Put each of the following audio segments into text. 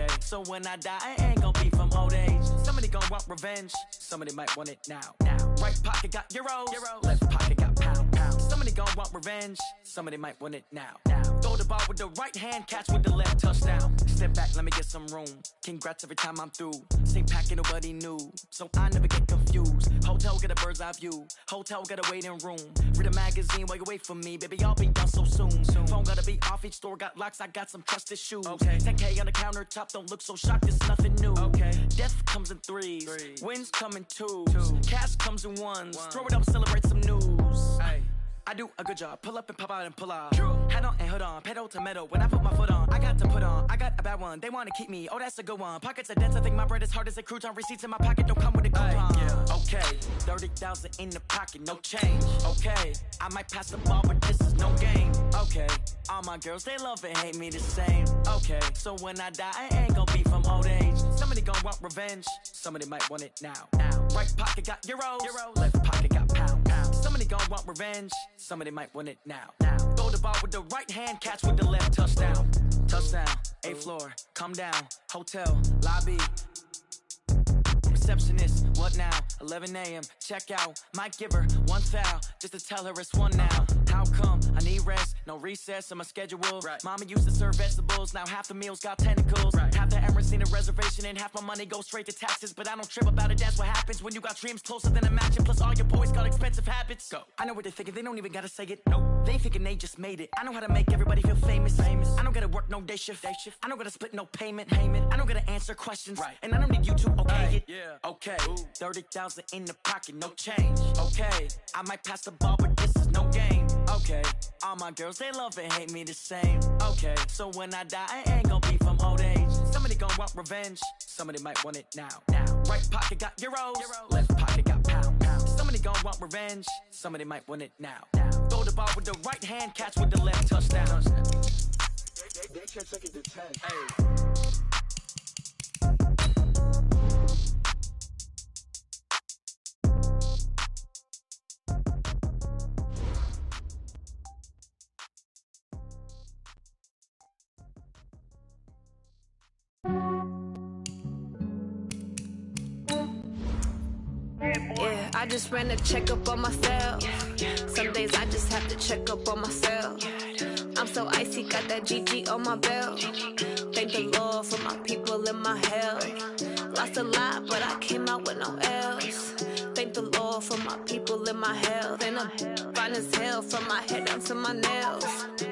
Okay, so when I die, I ain't gon' be from old age. Somebody gon' want revenge, somebody might want it now. Right pocket got euros, left pocket got pound. Somebody gon' want revenge, somebody might want it now. Throw the ball with the right hand, catch with the left, touchdown. Step back, let me get some room. Congrats every time I'm through. Same packet, nobody knew, so I never get confused. Hotel get a bird's eye view, hotel get a waiting room. Read a magazine while you wait for me, baby, I'll be done so soon. Phone gotta be off, each store got locks, I got some trusted shoes. 10K on the countertop, don't look so shocked, it's nothing new. Death comes in threes, wins come in twos, cash comes in ones. Throw it up, celebrate some news. I do a good job, pull up and pop out and pull out. Head on and hood on, pedal to metal. When I put my foot on, I got to put on. I got a bad one, they wanna keep me, oh that's a good one. Pockets are dense, I think my bread is hard as a crouton. Receipts in my pocket don't come with a coupon. Okay, 30,000 in the pocket, no change. Okay, I might pass the ball, but this is no game. Okay, all my girls, they love and hate me the same. Okay, so when I die, I ain't gon' be from old age. Somebody gon' want revenge, somebody might want it now. Right pocket got euros, left pocket got pound. Somebody gon' want revenge, somebody might want it now. Throw the ball with the right hand, catch with the left, touchdown. Touchdown, 8th floor, come down, hotel, lobby. Receptionist, what now? 11 a.m. check out. Might give her one foul just to tell her it's one now. How come? I need rest, no recess in my schedule. Mama used to serve vegetables, now half the meals got tentacles. Half the Emirates need a reservation and half my money goes straight to taxes. But I don't trip about it, that's what happens when you got dreams closer than a match. And plus all your boys got expensive habits. Go. I know what they're thinking, they don't even gotta say it. Nope. They thinking they just made it. I know how to make everybody feel famous. I don't gotta work no day shift. I don't gotta split no payment. I don't gotta answer questions. And I don't need you to okay it. Okay, 30,000 in the pocket, no change. Okay, I might pass the ball, but this is no game. Okay, all my girls, they love and hate me the same. Okay, so when I die, I ain't gon' be from old age. Somebody gon' want revenge, somebody might want it now. Right pocket got euros, left pocket got pound. Somebody gon' want revenge, somebody might want it now. Throw the ball with the right hand, catch with the left, touchdown. They can't take it to 10. Yeah, I just ran a checkup on myself. Some days I just have to check up on myself. I'm so icy, got that GG on my belt. Thank the Lord for my people and my health. Lost a lot, but I came out with no else. Thank the Lord for my people and my health. And I'm fine as hell from my head down to my nails.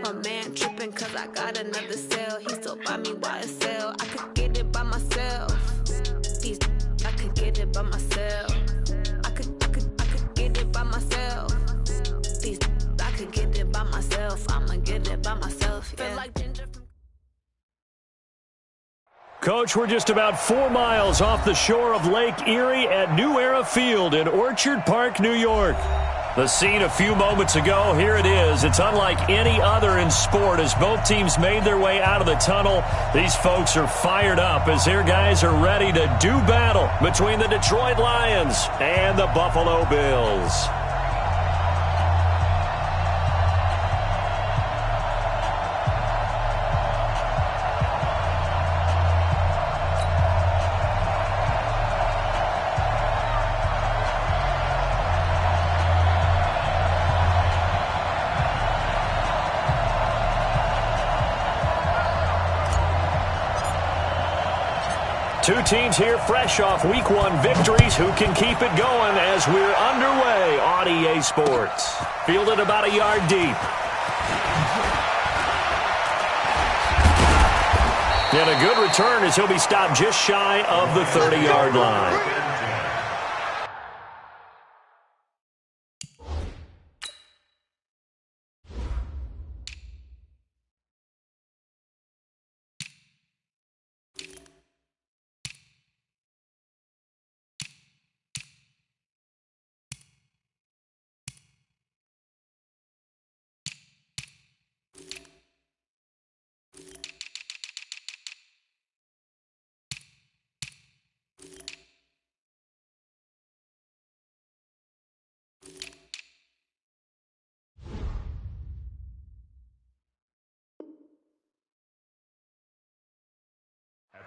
My man tripping cause I got another cell. He still buy me YSL. I could get it by myself. I could get it by myself. I could get it by myself. I could get it by myself. I'ma get it by myself. Yeah. Feel like ginger from Coach, we're just about 4 miles off the shore of Lake Erie at New Era Field in Orchard Park, New York. The scene a few moments ago, here it is. It's unlike any other in sport as both teams made their way out of the tunnel. These folks are fired up as their guys are ready to do battle between the Detroit Lions and the Buffalo Bills. Two teams here fresh off Week 1 victories who can keep it going as we're underway on EA Sports. Fielded about a yard deep. And a good return as he'll be stopped just shy of the 30-yard line.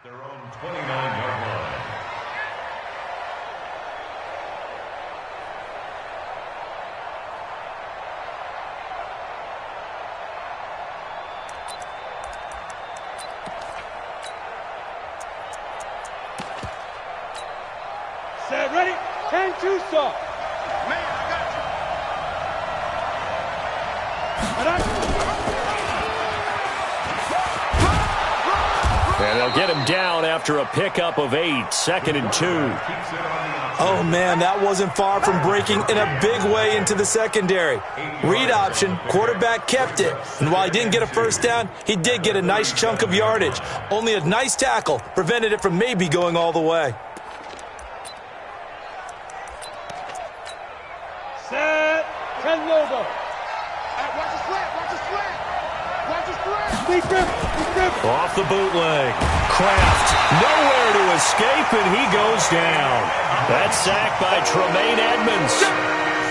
Their own 29-yard line. Set, ready, 10-2 stop. Man, I got you. And they'll get him down after a pickup of 8, 2nd and 2. Oh, man, that wasn't far from breaking in a big way into the secondary. Read option, quarterback kept it. And while he didn't get a first down, he did get a nice chunk of yardage. Only a nice tackle prevented it from maybe going all the way. Set, 10 logo. Watch the slant, watch the slant. Watch the slant. Deep grip. Off the bootleg. Kraft nowhere to escape, and he goes down. That's sacked by Tremaine Edmonds.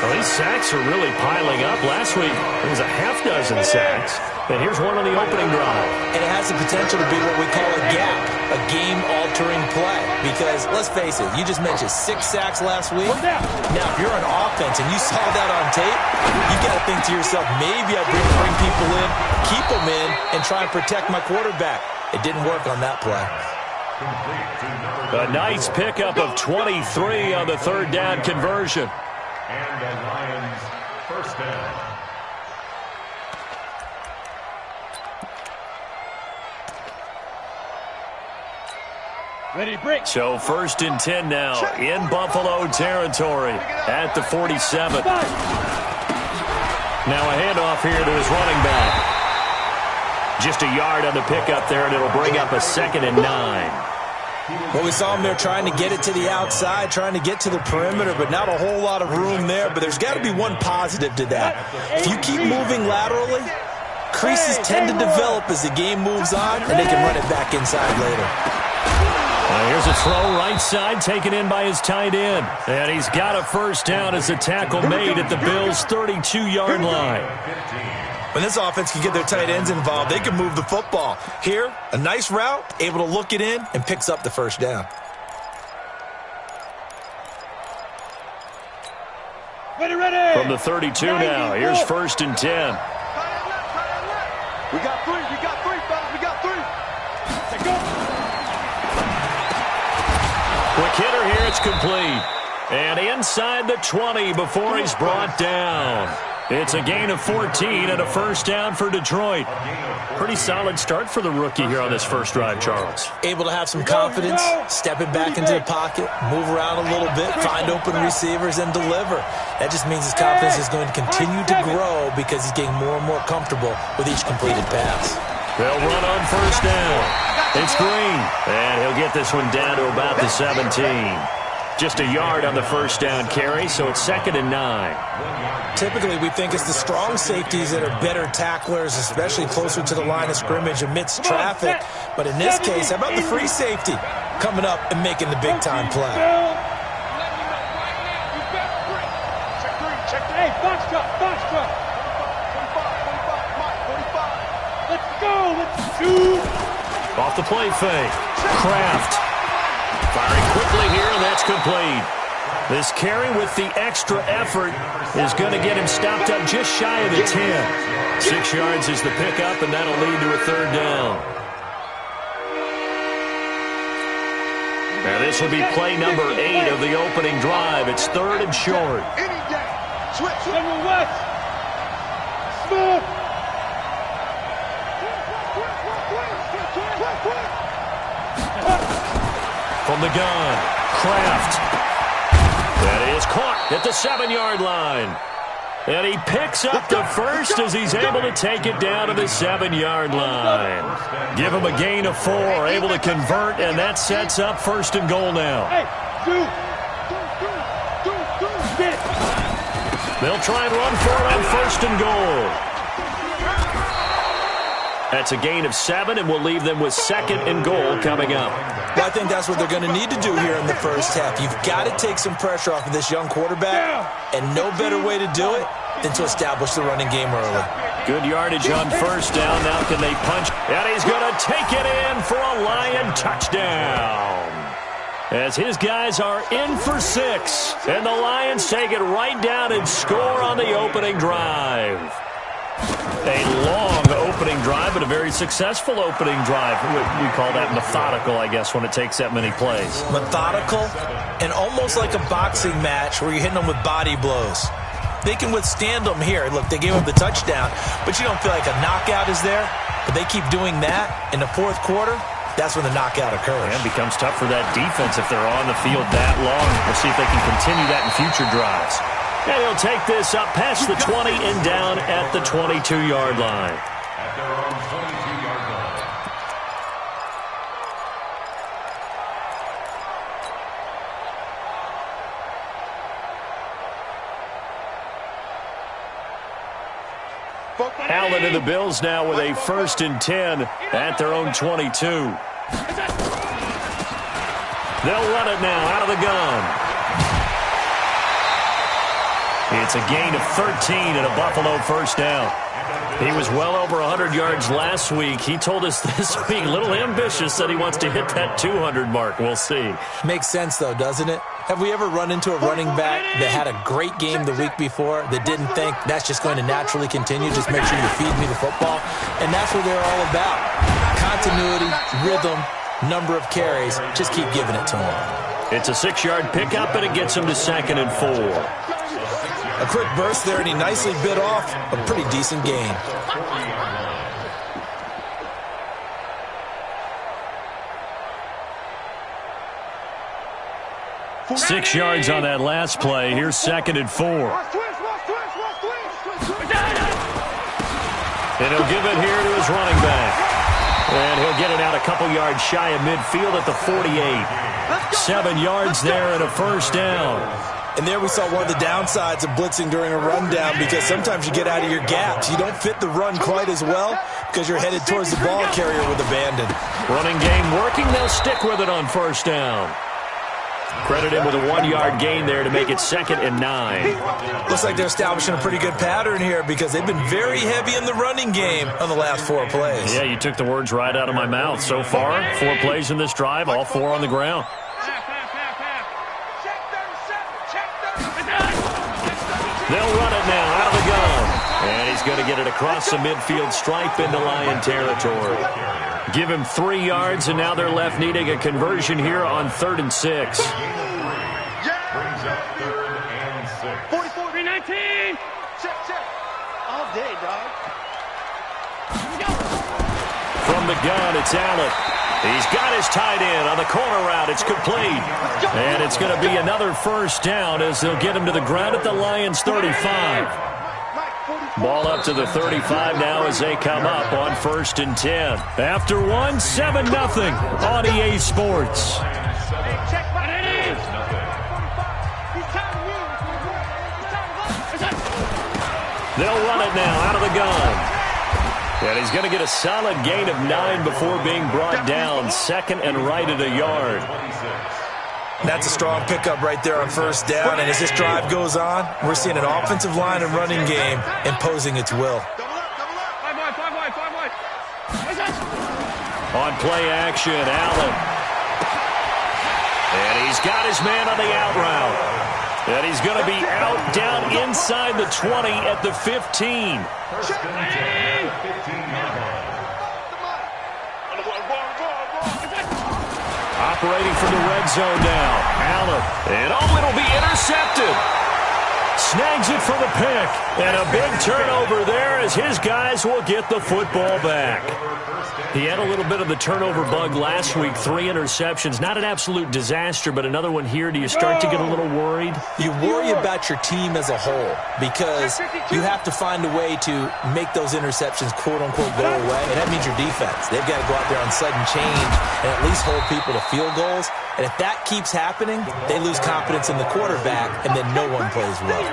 Well, these sacks are really piling up. Last week, there was a half dozen sacks. And here's one on the opening drive. And it has the potential to be what we call a gap, a game-altering play. Because, let's face it, you just mentioned 6 sacks last week. Now, if you're on offense and you saw that on tape, you've got to think to yourself, maybe I bring people in, keep them in, and try and protect my quarterback. It didn't work on that play. A nice pickup of 23 on the third down conversion. And the Lions first down. Ready, break. So 1st and 10 now in Buffalo territory at the 47. Now a handoff here to his running back. Just a yard on the pickup there, and it'll bring up a 2nd and 9. Well, we saw him there trying to get it to the outside, trying to get to the perimeter, but not a whole lot of room there. But there's got to be one positive to that. If you keep moving laterally, creases tend to develop as the game moves on, and they can run it back inside later. Here's a throw right side taken in by his tight end. And he's got a first down as the tackle made at the Bills' 32-yard line. When this offense can get their tight ends involved, they can move the football. Here, a nice route, able to look it in, and picks up the first down. Ready. From the 32 now, here's 1st and 10. We got 3, fellas, we got 3. Let's go. Quick hitter here, it's complete. And inside the 20 before he's brought down. It's a gain of 14 and a first down for Detroit. Pretty solid start for the rookie here on this first drive, Charles. Able to have some confidence, stepping back into the pocket, move around a little bit, find open receivers, and deliver. That just means his confidence is going to continue to grow because he's getting more and more comfortable with each completed pass. They'll run on first down. It's Green, and he'll get this one down to about the 17. Just a yard on the first down carry, so it's 2nd and 9. Typically, we think it's the strong safeties that are better tacklers, especially closer to the line of scrimmage amidst traffic. But in this case, how about the free safety coming up and making the big-time play? Hey, box drop. 45. Let's go. Let's shoot. Off the play fake. Kraft. Firing quickly here, and that's complete. This carry with the extra effort is going to get him stopped up just shy of the 10. 6 yards is the pickup, and that'll lead to a third down. Now this will be play number 8 of the opening drive. It's 3rd and short. General West. Smith. From the gun, Kraft. That is caught at the 7-yard line. And he picks up the first as he's able to take it down to the 7-yard line. Give him a gain of 4, able to convert, and that sets up 1st and goal now. They'll try and run for it on 1st and goal. That's a gain of 7, and we'll leave them with 2nd and goal coming up. Well, I think that's what they're going to need to do here in the first half. You've got to take some pressure off of this young quarterback, and no better way to do it than to establish the running game early. Good yardage on first down. Now can they punch? And he's going to take it in for a Lion touchdown. As his guys are in for 6. And the Lions take it right down and score on the opening drive. A long opening drive, but a very successful opening drive. We call that methodical, I guess, when it takes that many plays. Methodical and almost like a boxing match where you're hitting them with body blows. They can withstand them here. Look, they gave up the touchdown, but you don't feel like a knockout is there. But they keep doing that in the fourth quarter. That's when the knockout occurs. And it becomes tough for that defense if they're on the field that long. We'll see if they can continue that in future drives. And he'll take this up past the 20 and down at the 22-yard line. At their own 22-yard line. Allen and the Bills now with a 1st and 10 at their own 22. They'll run it now out of the gun. It's a gain of 13 and a Buffalo first down. He was well over 100 yards last week. He told us this week, a little ambitious, that he wants to hit that 200 mark. We'll see. Makes sense, though, doesn't it? Have we ever run into a running back that had a great game the week before that didn't think that's just going to naturally continue? Just make sure you feed me the football. And that's what they're all about. Continuity, rhythm, number of carries. Just keep giving it to them. It's a 6-yard pickup, and it gets him to 2nd and 4. A quick burst there, and he nicely bit off a pretty decent gain. Six yards on that last play. Here's 2nd and 4. And he'll give it here to his running back. And he'll get it out a couple yards shy of midfield at the 48. 7 yards there and a first down. And there we saw one of the downsides of blitzing during a rundown, because sometimes you get out of your gaps. You don't fit the run quite as well because you're headed towards the ball carrier with abandon. Running game working. They'll stick with it on first down. Credit him with a 1-yard gain there to make it 2nd and 9. Looks like they're establishing a pretty good pattern here because they've been very heavy in the running game on the last 4 plays. Yeah, you took the words right out of my mouth. So far, 4 plays in this drive, all 4 on the ground. They'll run it now out of the gun. And he's going to get it across the midfield stripe into Lion territory. Give him 3 yards, and now they're left needing a conversion here on 3rd and 6. Brings up 3rd and 6. 44, 319. Check. All day, dog. From the gun, it's Allen. He's got his tight end on the corner route. It's complete. And it's going to be another first down as they'll get him to the ground at the Lions' 35. Ball up to the 35 now as they come up on 1st and 10. After 1, 7-0 on EA Sports. They'll run it now out of the gun. And he's going to get a solid gain of 9 before being brought down. 2nd and right at a yard. That's a strong pickup right there on first down. And as this drive goes on, we're seeing an offensive line and running game imposing its will. On play action, Allen. And he's got his man on the out route. And he's going to be out down inside the 20 at the 15. Operating from the red zone now. Allen. And it'll be intercepted. Snags it for the pick. And a big turnover there as his guys will get the football back. He had a little bit of the turnover bug last week. 3 interceptions. Not an absolute disaster, but another one here. Do you start to get a little worried? You worry about your team as a whole because you have to find a way to make those interceptions, quote-unquote, go away. And that means your defense. They've got to go out there on sudden change and at least hold people to field goals. And if that keeps happening, they lose confidence in the quarterback, and then no one plays well.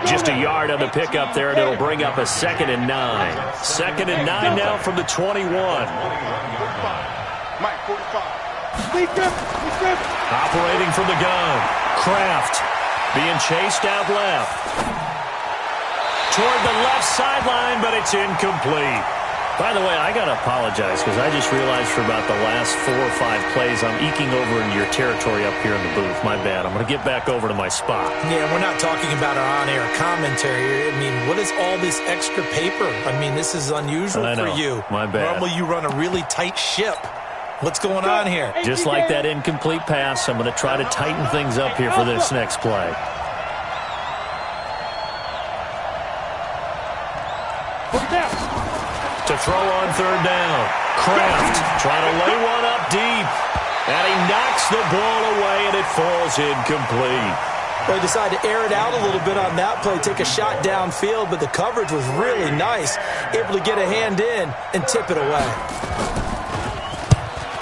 Just a yard on the pickup there, and it'll bring up a 2nd and 9. 2nd and 9 now from the 21. Operating from the gun. Kraft being chased out left. toward the left sideline, but it's incomplete. By the way, I got to apologize because I just realized for about the last 4 or 5 plays, I'm eking over into your territory up here in the booth. My bad. I'm going to get back over to my spot. Yeah, we're not talking about our on-air commentary. I mean, what is all this extra paper? I mean, this is unusual for you. My bad. Normally you run a really tight ship. What's going on here? Just like that incomplete pass, I'm going to try to tighten things up here for this next play. To throw on third down. Kraft trying to lay one up deep. And he knocks the ball away, and it falls incomplete. Well, he decided to air it out a little bit on that play, take a shot downfield, but the coverage was really nice. Able to get a hand in and tip it away.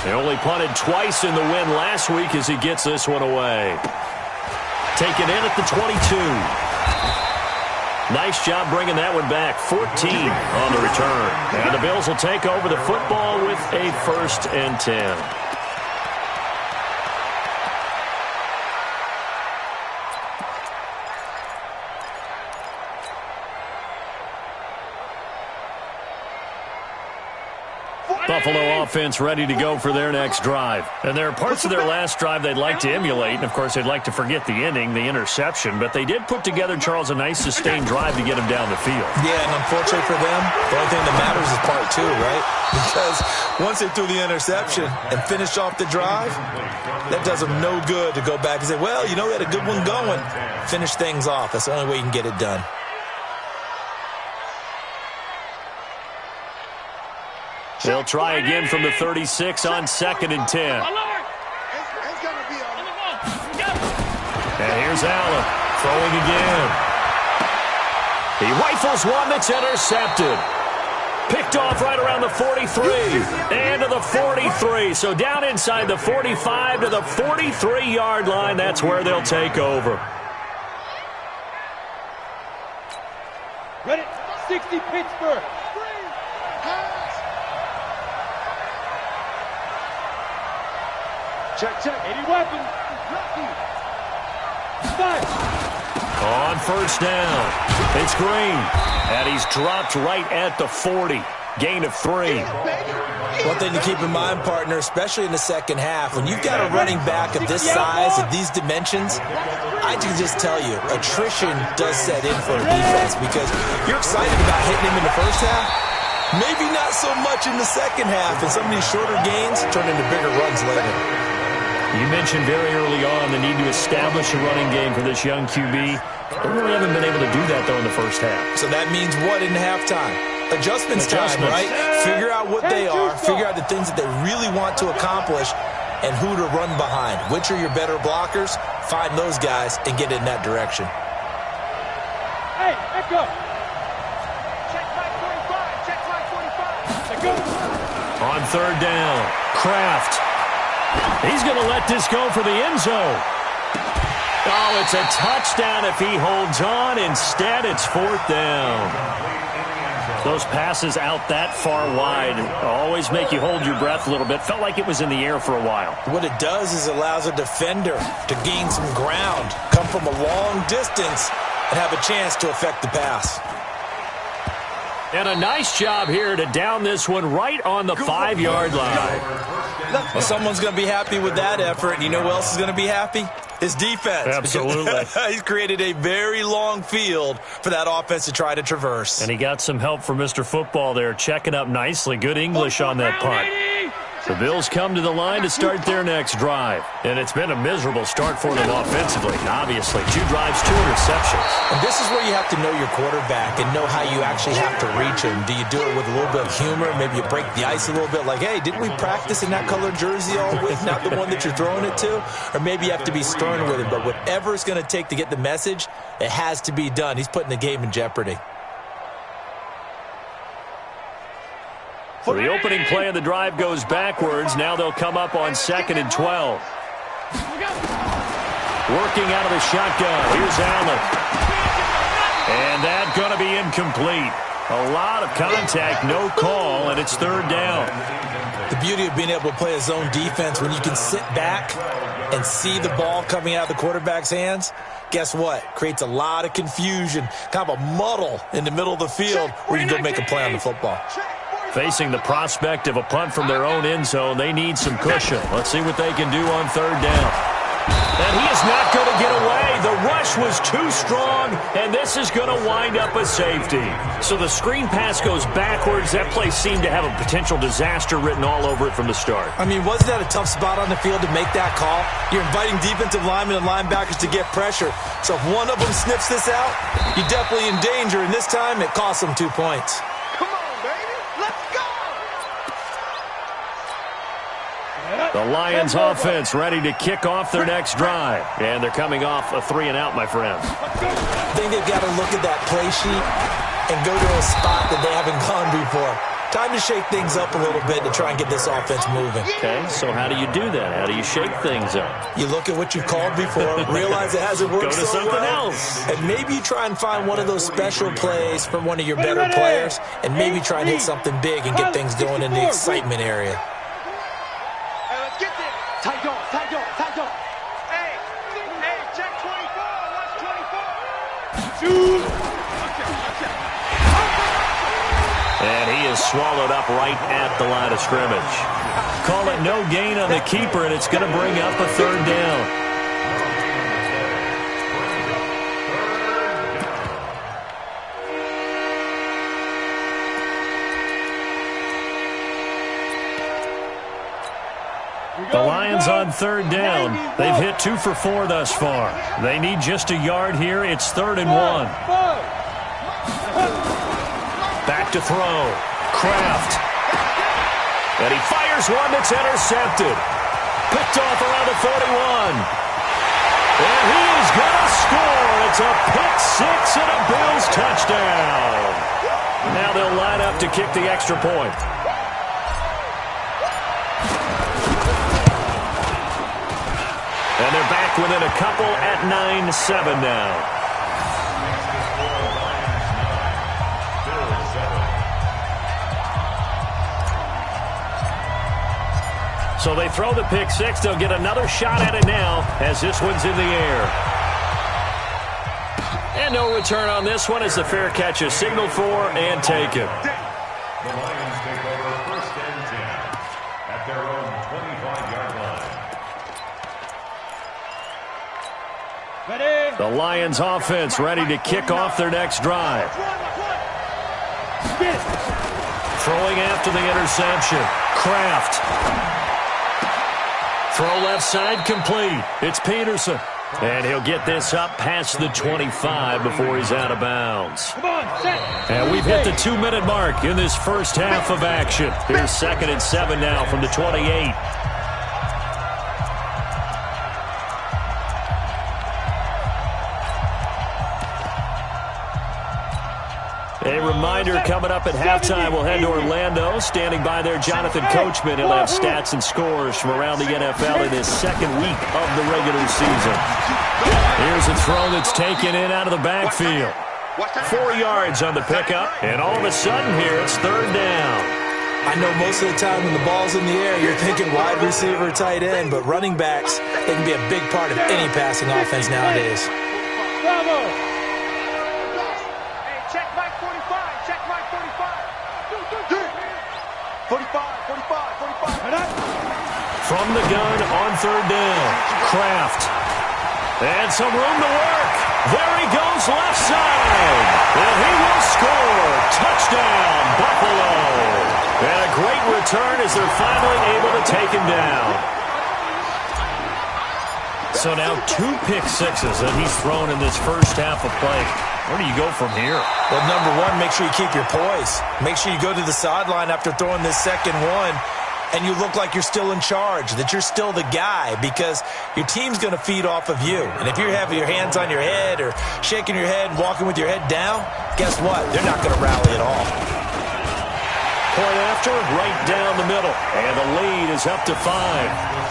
They only punted twice in the win last week as he gets this one away. Taken in at the 22. Nice job bringing that one back. 14 on the return. And the Bills will take over the football with a 1st and 10. Buffalo offense ready to go for their next drive. And there are parts of their last drive they'd like to emulate. And, of course, they'd like to forget the ending, the interception. But they did put together, Charles, a nice sustained drive to get him down the field. Yeah, and unfortunately for them, the only thing that matters is part 2, right? Because once they threw the interception and finished off the drive, that does them no good to go back and say, well, you know, we had a good one going. Finish things off. That's the only way you can get it done. They'll try again from the 36 on 2nd and 10. And here's Allen throwing again. He rifles one that's intercepted. Picked off right around the 43 and to the 43. So down inside the 45 to the 43-yard line. That's where they'll take over. Ready? 60 Pittsburgh. Check. 80 weapons. On first down, it's Green. And he's dropped right at the 40. Gain of 3. One thing to keep in mind, partner, especially in the second half, when you've got a running back of this size, of these dimensions, I can just tell you, attrition does set in for a defense because you're excited about hitting him in the first half. Maybe not so much in the second half, and some of these shorter gains turn into bigger runs later. You mentioned very early on the need to establish a running game for this young QB. They really haven't been able to do that, though, in the first half. So that means what in halftime? Adjustments time, right? Figure out what they are, figure out the things that they really want to accomplish, and who to run behind. Which are your better blockers? Find those guys and get in that direction. Hey, echo. Check flag 45. Check flag 45. Echo. On third down, Kraft. He's going to let this go for the end zone. Oh, it's a touchdown if he holds on. Instead, it's 4th down. Those passes out that far wide always make you hold your breath a little bit. Felt like it was in the air for a while. What it does is it allows a defender to gain some ground, come from a long distance, and have a chance to affect the pass. And a nice job here to down this one right on the 5-yard line. Well, someone's going to be happy with that effort. And you know who else is going to be happy? His defense. Absolutely. He's created a very long field for that offense to try to traverse. And he got some help from Mr. Football there, checking up nicely. Good English on that punt. The Bills come to the line to start their next drive. And it's been a miserable start for them offensively. Obviously, 2 drives, 2 interceptions. And this is where you have to know your quarterback and know how you actually have to reach him. Do you do it with a little bit of humor? Maybe you break the ice a little bit like, hey, didn't we practice in that colored jersey all week? Not the one that you're throwing it to? Or maybe you have to be stern with him. But whatever it's going to take to get the message, it has to be done. He's putting the game in jeopardy. So the opening play of the drive goes backwards. Now they'll come up on 2nd and 12. Working out of the shotgun. Here's Allen. And that's going to be incomplete. A lot of contact, no call, and it's 3rd down. The beauty of being able to play a zone defense when you can sit back and see the ball coming out of the quarterback's hands, guess what? Creates a lot of confusion, kind of a muddle in the middle of the field where you can go make a play on the football. Facing the prospect of a punt from their own end zone, they need some cushion. Let's see what they can do on third down. And he is not going to get away. The rush was too strong, and this is going to wind up a safety. So the screen pass goes backwards. That play seemed to have a potential disaster written all over it from the start. I mean, wasn't that a tough spot on the field to make that call? You're inviting defensive linemen and linebackers to get pressure. So if one of them sniffs this out, you're definitely in danger, and this time it cost them 2 points. Come on, baby. Let's go. The Lions offense ready to kick off their next drive. And they're coming off a 3-and-out, my friends. I think they've got to look at that play sheet and go to a spot that they haven't gone before. Time to shake things up a little bit to try and get this offense moving. Okay, so how do you do that? How do you shake things up? You look at what you've called before, realize it hasn't worked Go to so something well, else. and maybe you try and find one of those special plays from one of your better players, and maybe try and hit something big and get things going in the excitement area. Hey, let's get this. Tight door, tight door, tight door. Hey, check 24. Watch 24. And he is swallowed up right at the line of scrimmage. Call it no gain on the keeper, and it's going to bring up a third down. The Lions on third down. They've hit 2 for 4 thus far. They need just a yard here. It's 3rd and 1. Back to throw. Kraft. And he fires one that's intercepted. Picked off around the 41. And he is going to score. It's a pick six and a Bills touchdown. Now they'll line up to kick the extra point. And they're back within a couple at 9-7 now. So they throw the pick six. They'll get another shot at it now as this one's in the air. And no return on this one as the fair catch is signaled for and taken. The Lions take over 1st and 10 at their own 25-yard line. Ready? The Lions offense ready to kick off their next drive. Throwing after the interception. Kraft. Throw left side complete. It's Peterson. And he'll get this up past the 25 before he's out of bounds. And we've hit the 2-minute mark in this first half of action. Here's 2nd and 7 now from the 28. A reminder, coming up at halftime, we'll head to Orlando. Standing by there, Jonathan Coachman. He'll have stats and scores from around the NFL in his 2nd week of the regular season. Here's a throw that's taken in out of the backfield. 4 yards on the pickup, and all of a sudden here, it's 3rd down. I know most of the time when the ball's in the air, you're thinking wide receiver, tight end, but running backs, they can be a big part of any passing offense nowadays. Bravo! Check Mike 45. Check Mike 45. 45. From the gun on 3rd down. Kraft. And some room to work. There he goes left side. And he will score. Touchdown, Buffalo. And a great return as they're finally able to take him down. So now 2 pick sixes that he's thrown in this first half of play. Where do you go from here? Well, number one, make sure you keep your poise. Make sure you go to the sideline after throwing this second one, and you look like you're still in charge, that you're still the guy, because your team's going to feed off of you. And if you're having your hands on your head or shaking your head and walking with your head down, guess what? They're not going to rally at all. Point after, right down the middle. And the lead is up to 5.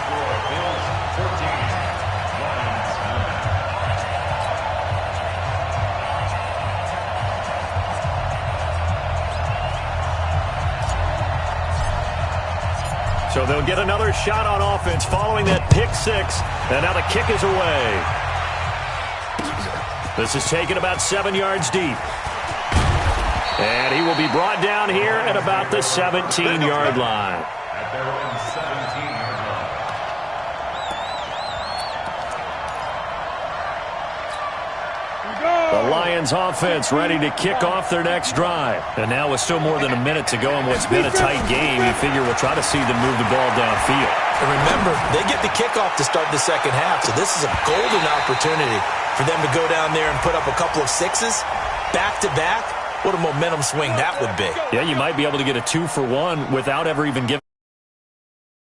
So they'll get another shot on offense following that pick six. And now the kick is away. This is taken about 7 yards deep. And he will be brought down here at about the 17-yard line. At their own 17-yard line. The Lions offense ready to kick off their next drive. And now with still more than a minute to go in what's been a tight game, you figure we'll try to see them move the ball downfield. And remember, they get the kickoff to start the second half, so this is a golden opportunity for them to go down there and put up a couple of sixes back-to-back. What a momentum swing that would be. Yeah, you might be able to get a 2-for-1 without ever even giving.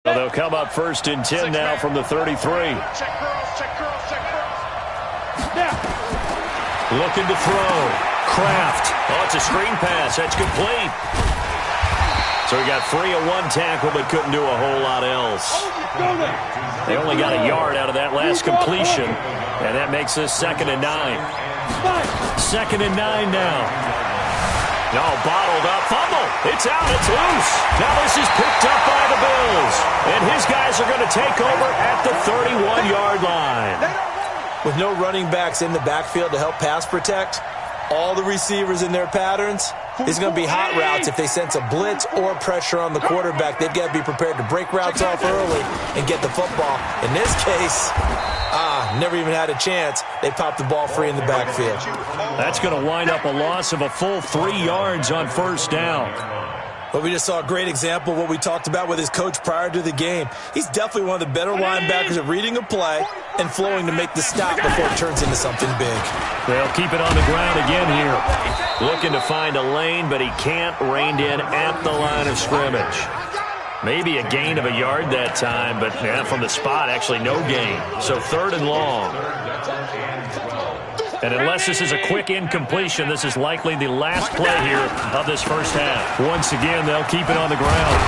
So they'll come up 1st and 10 now from the 33. Check girls, check girls, check girls. Now. Looking to throw. Kraft. Oh, it's a screen pass. That's complete. So he got free of one tackle but couldn't do a whole lot else. They only got a yard out of that last completion, and that makes this 2nd and 9. 2nd and 9 now. No, bottled up. Fumble. It's out. It's loose. Now this is picked up by the Bills. And his guys are going to take over at the 31-yard line. With no running backs in the backfield to help pass protect, all the receivers in their patterns, it's going to be hot routes if they sense a blitz or pressure on the quarterback. They've got to be prepared to break routes off early and get the football. In this case, never even had a chance. They popped the ball free in the backfield. That's going to wind up a loss of a full 3 yards on 1st down. But we just saw a great example of what we talked about with his coach prior to the game. He's definitely one of the better linebackers at reading a play and flowing to make the stop before it turns into something big. They'll keep it on the ground again here. Looking to find a lane, but he can't. Reined in at the line of scrimmage. Maybe a gain of a yard that time, but from the spot, actually no gain. So 3rd and long. And unless this is a quick incompletion, this is likely the last play here of this first half. Once again, they'll keep it on the ground.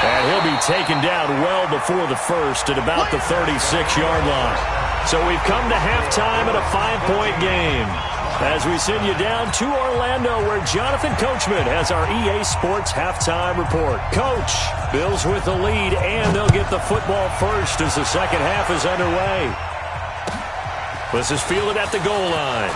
And he'll be taken down well before the first at about the 36-yard line. So we've come to halftime at a 5-point game. As we send you down to Orlando, where Jonathan Coachman has our EA Sports halftime report. Coach, Bills with the lead, and they'll get the football first as the second half is underway. This is fielded at the goal line.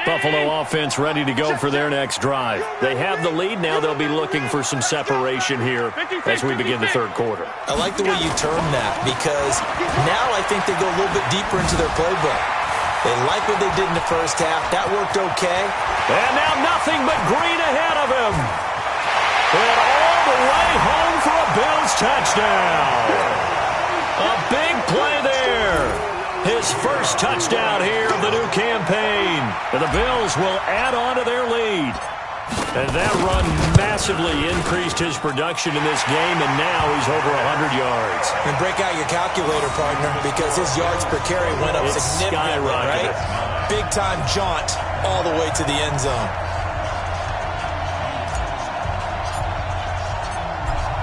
Buffalo offense ready to go for their next drive. They have the lead. Now they'll be looking for some separation here as we begin the 3rd quarter. I like the way you term that because now I think they go a little bit deeper into their playbook. They like what they did in the first half. That worked okay. And now nothing but green ahead of him. And all the way home for a Bills touchdown. A big play there. His first touchdown here of the new campaign. And the Bills will add on to their lead. And that run massively increased his production in this game, and now he's over 100 yards. And break out your calculator, partner, because his yards per carry went up significantly, right? Big-time jaunt all the way to the end zone.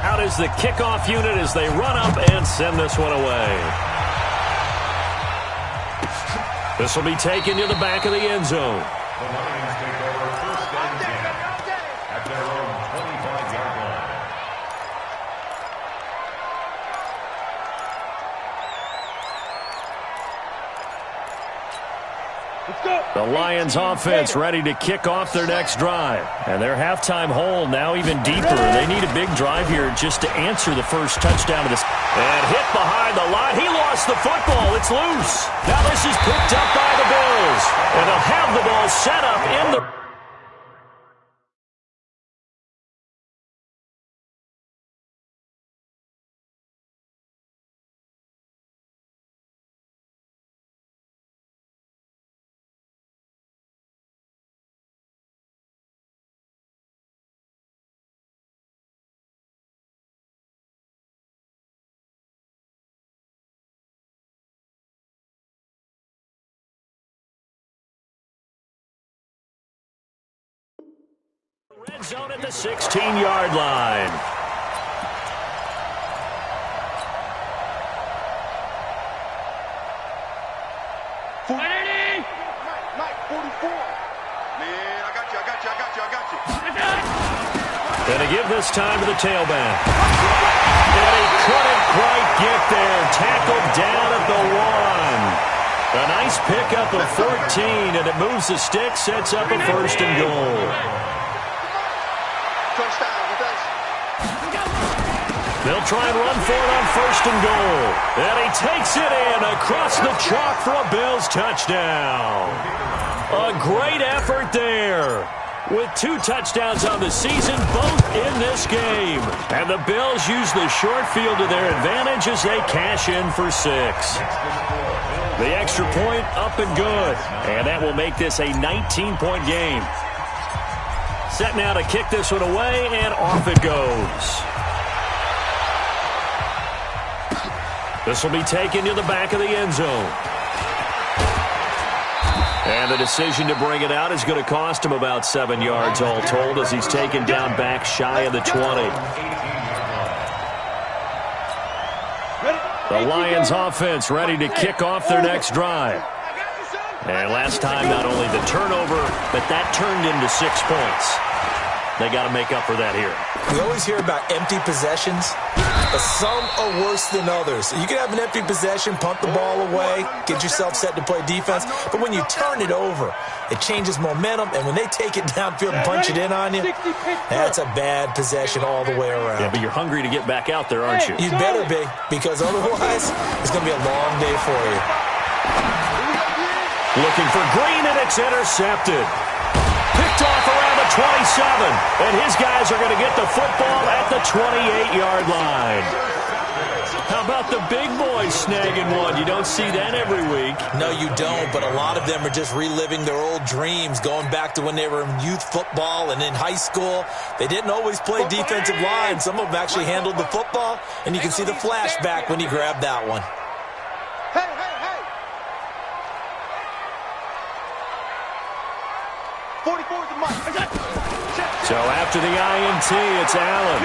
Out is the kickoff unit as they run up and send this one away. This will be taken to the back of the end zone. The Lions take over 1st and 10 at their own 25-yard line. The Lions offense ready to kick off their next drive. And their halftime hole now even deeper. They need a big drive here just to answer the first touchdown of this. And hit behind the line. He lost the football. It's loose. Now this is picked up by the Bills. And they'll have the ball set up in the... Red zone at the 16-yard line. Mike, 44. Man, I got you. And to give this time to the tailback. And he couldn't quite get there. Tackled down at the 1. A nice pickup of 14, and it moves the stick, sets up a 1st and goal. They'll try and run for it on 1st and goal. And he takes it in across the chalk for a Bills touchdown. A great effort there. With 2 touchdowns on the season, both in this game. And the Bills use the short field to their advantage as they cash in for 6. The extra point up and good. And that will make this a 19-point game. Set now to kick this one away, and off it goes. This will be taken to the back of the end zone. And the decision to bring it out is going to cost him about 7 yards all told as he's taken down back shy of the 20. The Lions offense ready to kick off their next drive. And last time, not only the turnover, but that turned into 6 points. They got to make up for that here. We always hear about empty possessions, but some are worse than others. You can have an empty possession, punt the ball away, get yourself set to play defense, but when you turn it over, it changes momentum, and when they take it downfield and punch it in on you, that's a bad possession all the way around. Yeah, but you're hungry to get back out there, aren't you? You better be, because otherwise, it's going to be a long day for you. Looking for Green, and it's intercepted. Picked off around the 27, and his guys are going to get the football at the 28-yard line. How about the big boys snagging one? You don't see that every week. No, you don't, but a lot of them are just reliving their old dreams, going back to when they were in youth football and in high school. They didn't always play defensive line. Some of them actually handled the football, and you can see the flashback when he grabbed that one. Hey! 44 is the mark. So after the INT, it's Allen.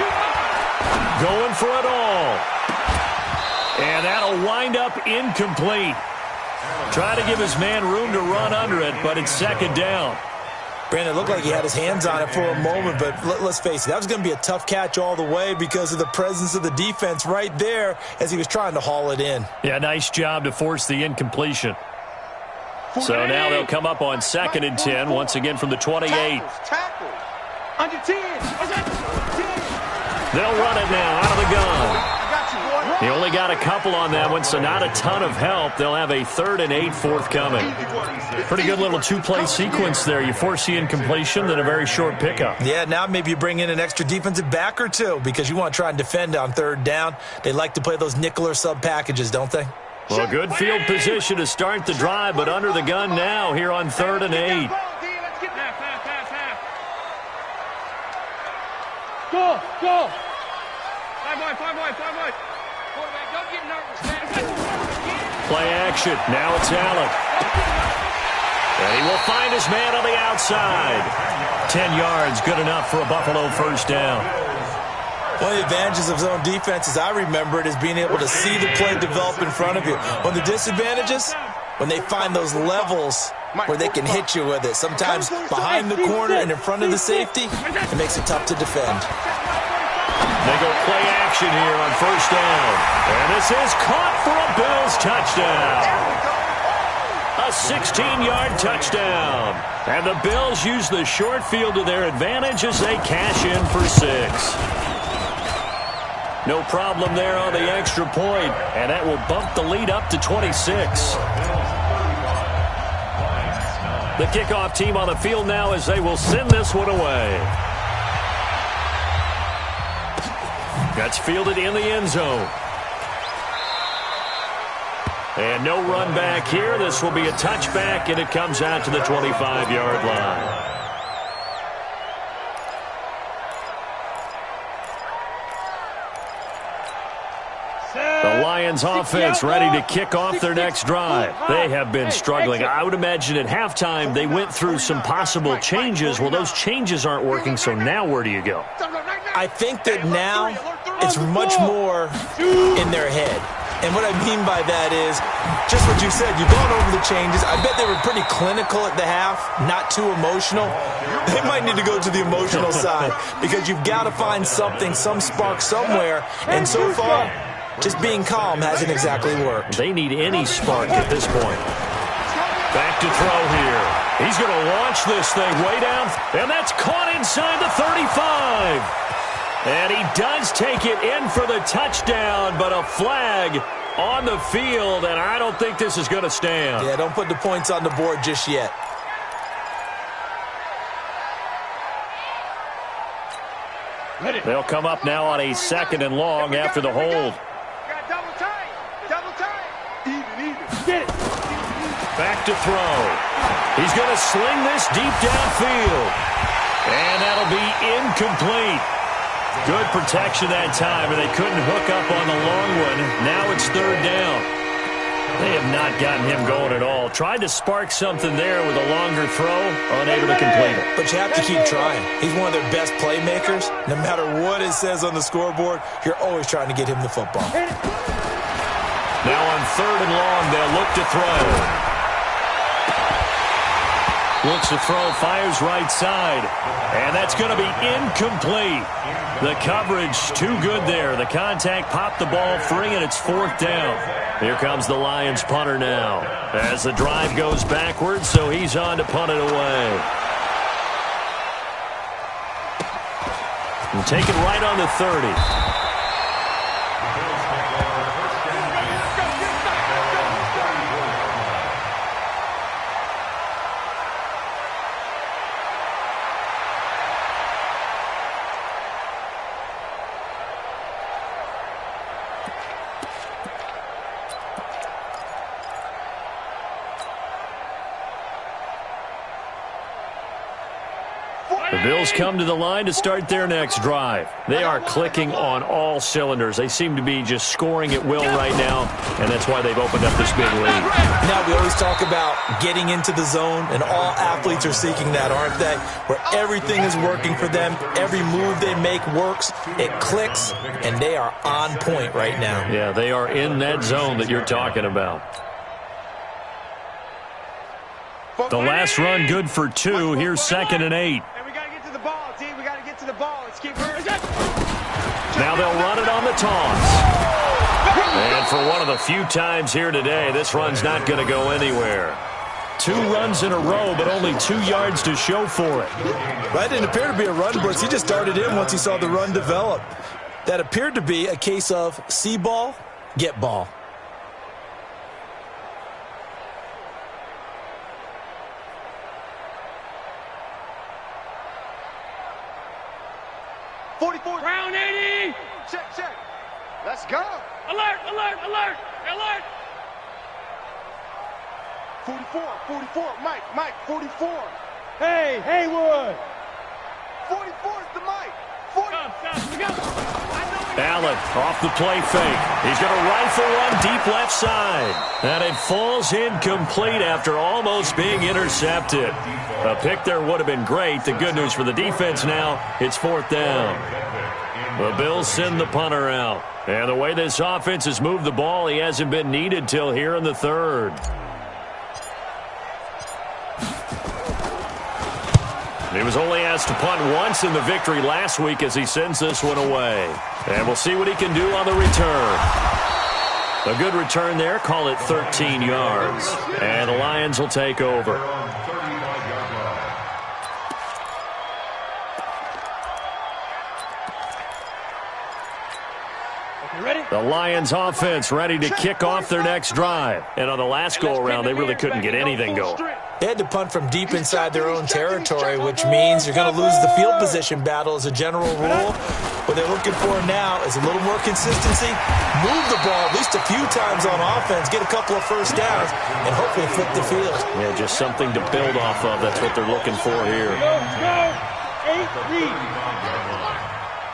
Going for it all. And that'll wind up incomplete. Try to give his man room to run under it, but it's 2nd down. Brandon, it looked like he had his hands on it for a moment, but let's face it, that was going to be a tough catch all the way because of the presence of the defense right there as he was trying to haul it in. Yeah, nice job to force the incompletion. So now they'll come up on 2nd and 10, once again from the 28. Tackle. Under 10. They'll run it now out of the gun. He only got a couple on that one, so not a ton of help. They'll have a 3rd and 8 forthcoming. Pretty good little 2-play sequence there. You force the incompletion, then a very short pickup. Yeah, now maybe you bring in an extra defensive back or two because you want to try and defend on 3rd down. They like to play those nickel or sub packages, don't they? Well, good field position to start the drive, but under the gun now here on 3rd and 8. Go! 5 boy. Quarterback, don't get nervous. Play action. Now it's Allen. And he will find his man on the outside. 10 yards, good enough for a Buffalo 1st down. One of the advantages of zone defense, as I remember it, is being able to see the play develop in front of you. One of the disadvantages, when they find those levels where they can hit you with it. Sometimes behind the corner and in front of the safety, it makes it tough to defend. They go play action here on 1st down. And this is caught for a Bills touchdown. A 16-yard touchdown. And the Bills use the short field to their advantage as they cash in for 6. No problem there on the extra point, and that will bump the lead up to 26. The kickoff team on the field now as they will send this one away. That's fielded in the end zone. And no run back here. This will be a touchback, and it comes out to the 25-yard line. The Lions offense ready to kick off their next drive. They have been struggling. I would imagine at halftime they went through some possible changes. Well, those changes aren't working, so now where do you go? I think that now it's much more in their head. And what I mean by that is just what you said. You've gone over the changes. I bet they were pretty clinical at the half, not too emotional. They might need to go to the emotional side because you've got to find something, some spark somewhere. And so far, just being calm hasn't exactly worked. They need any spark at this point. Back to throw here. He's going to launch this thing way down, and that's caught inside the 35. And he does take it in for the touchdown, but a flag on the field, and I don't think this is going to stand. Yeah, don't put the points on the board just yet. They'll come up now on a 2nd and long after the hold. Got double time. Double time. Even. Get it. Back to throw. He's going to sling this deep downfield. And that'll be incomplete. Good protection that time, and they couldn't hook up on the long one. Now it's 3rd down. They have not gotten him going at all. Tried to spark something there with a longer throw, unable to complete it. But you have to keep trying. He's one of their best playmakers. No matter what it says on the scoreboard, you're always trying to get him the football. Now on 3rd and long, they'll look to throw. Looks to throw, fires right side. And that's going to be incomplete. The coverage too good there. The contact popped the ball free, and it's 4th down. Here comes the Lions punter now. As the drive goes backwards, so he's on to punt it away. And take it right on the 30. The Bills come to the line to start their next drive. They are clicking on all cylinders. They seem to be just scoring at will right now, and that's why they've opened up this big lead. Now, we always talk about getting into the zone, and all athletes are seeking that, aren't they? Where everything is working for them. Every move they make works. It clicks, and they are on point right now. Yeah, they are in that zone that you're talking about. The last run good for 2. Here's 2nd and 8. The ball. Let's keep moving. Now they'll run it on the toss. And for one of the few times here today, this run's not going to go anywhere. 2 runs in a row, but only 2 yards to show for it. That didn't appear to be a run blitz. He just started in once he saw the run develop. That appeared to be a case of see ball, get ball. Round 80. Check. Let's go. Alert. 44. Mike, 44. Hey, Haywood. 44 is the Mike. 40. Stop. Allen off the play fake. He's going to rifle one deep left side. And it falls incomplete after almost being intercepted. A pick there would have been great. The good news for the defense now, it's 4th down. The Bills send the punter out. And the way this offense has moved the ball, he hasn't been needed till here in the 3rd. He was only asked to punt once in the victory last week as he sends this one away. And we'll see what he can do on the return. A good return there. Call it 13 yards. And the Lions will take over. The Lions offense ready to kick off their next drive. And on the last go-around, they really couldn't get anything going. They had to punt from deep inside their own territory, which means you're going to lose the field position battle as a general rule. What they're looking for now is a little more consistency, move the ball at least a few times on offense, get a couple of first downs, and hopefully flip the field. Yeah, just something to build off of. That's what they're looking for here. Go. 8 read.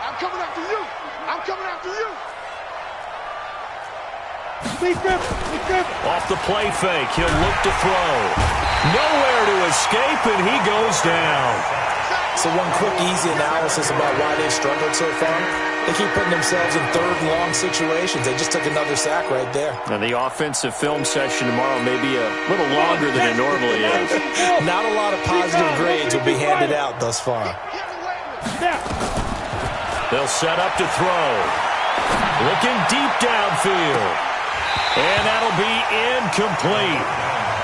I'm coming after you. Off the play fake, he'll look to throw. Nowhere to escape, and he goes down. So one quick, easy analysis about why they've struggled so far. They keep putting themselves in third and long situations. They just took another sack right there. And the offensive film session tomorrow may be a little longer than it normally is. Not a lot of positive grades will be handed out thus far. They'll set up to throw. Looking deep downfield. And that'll be incomplete.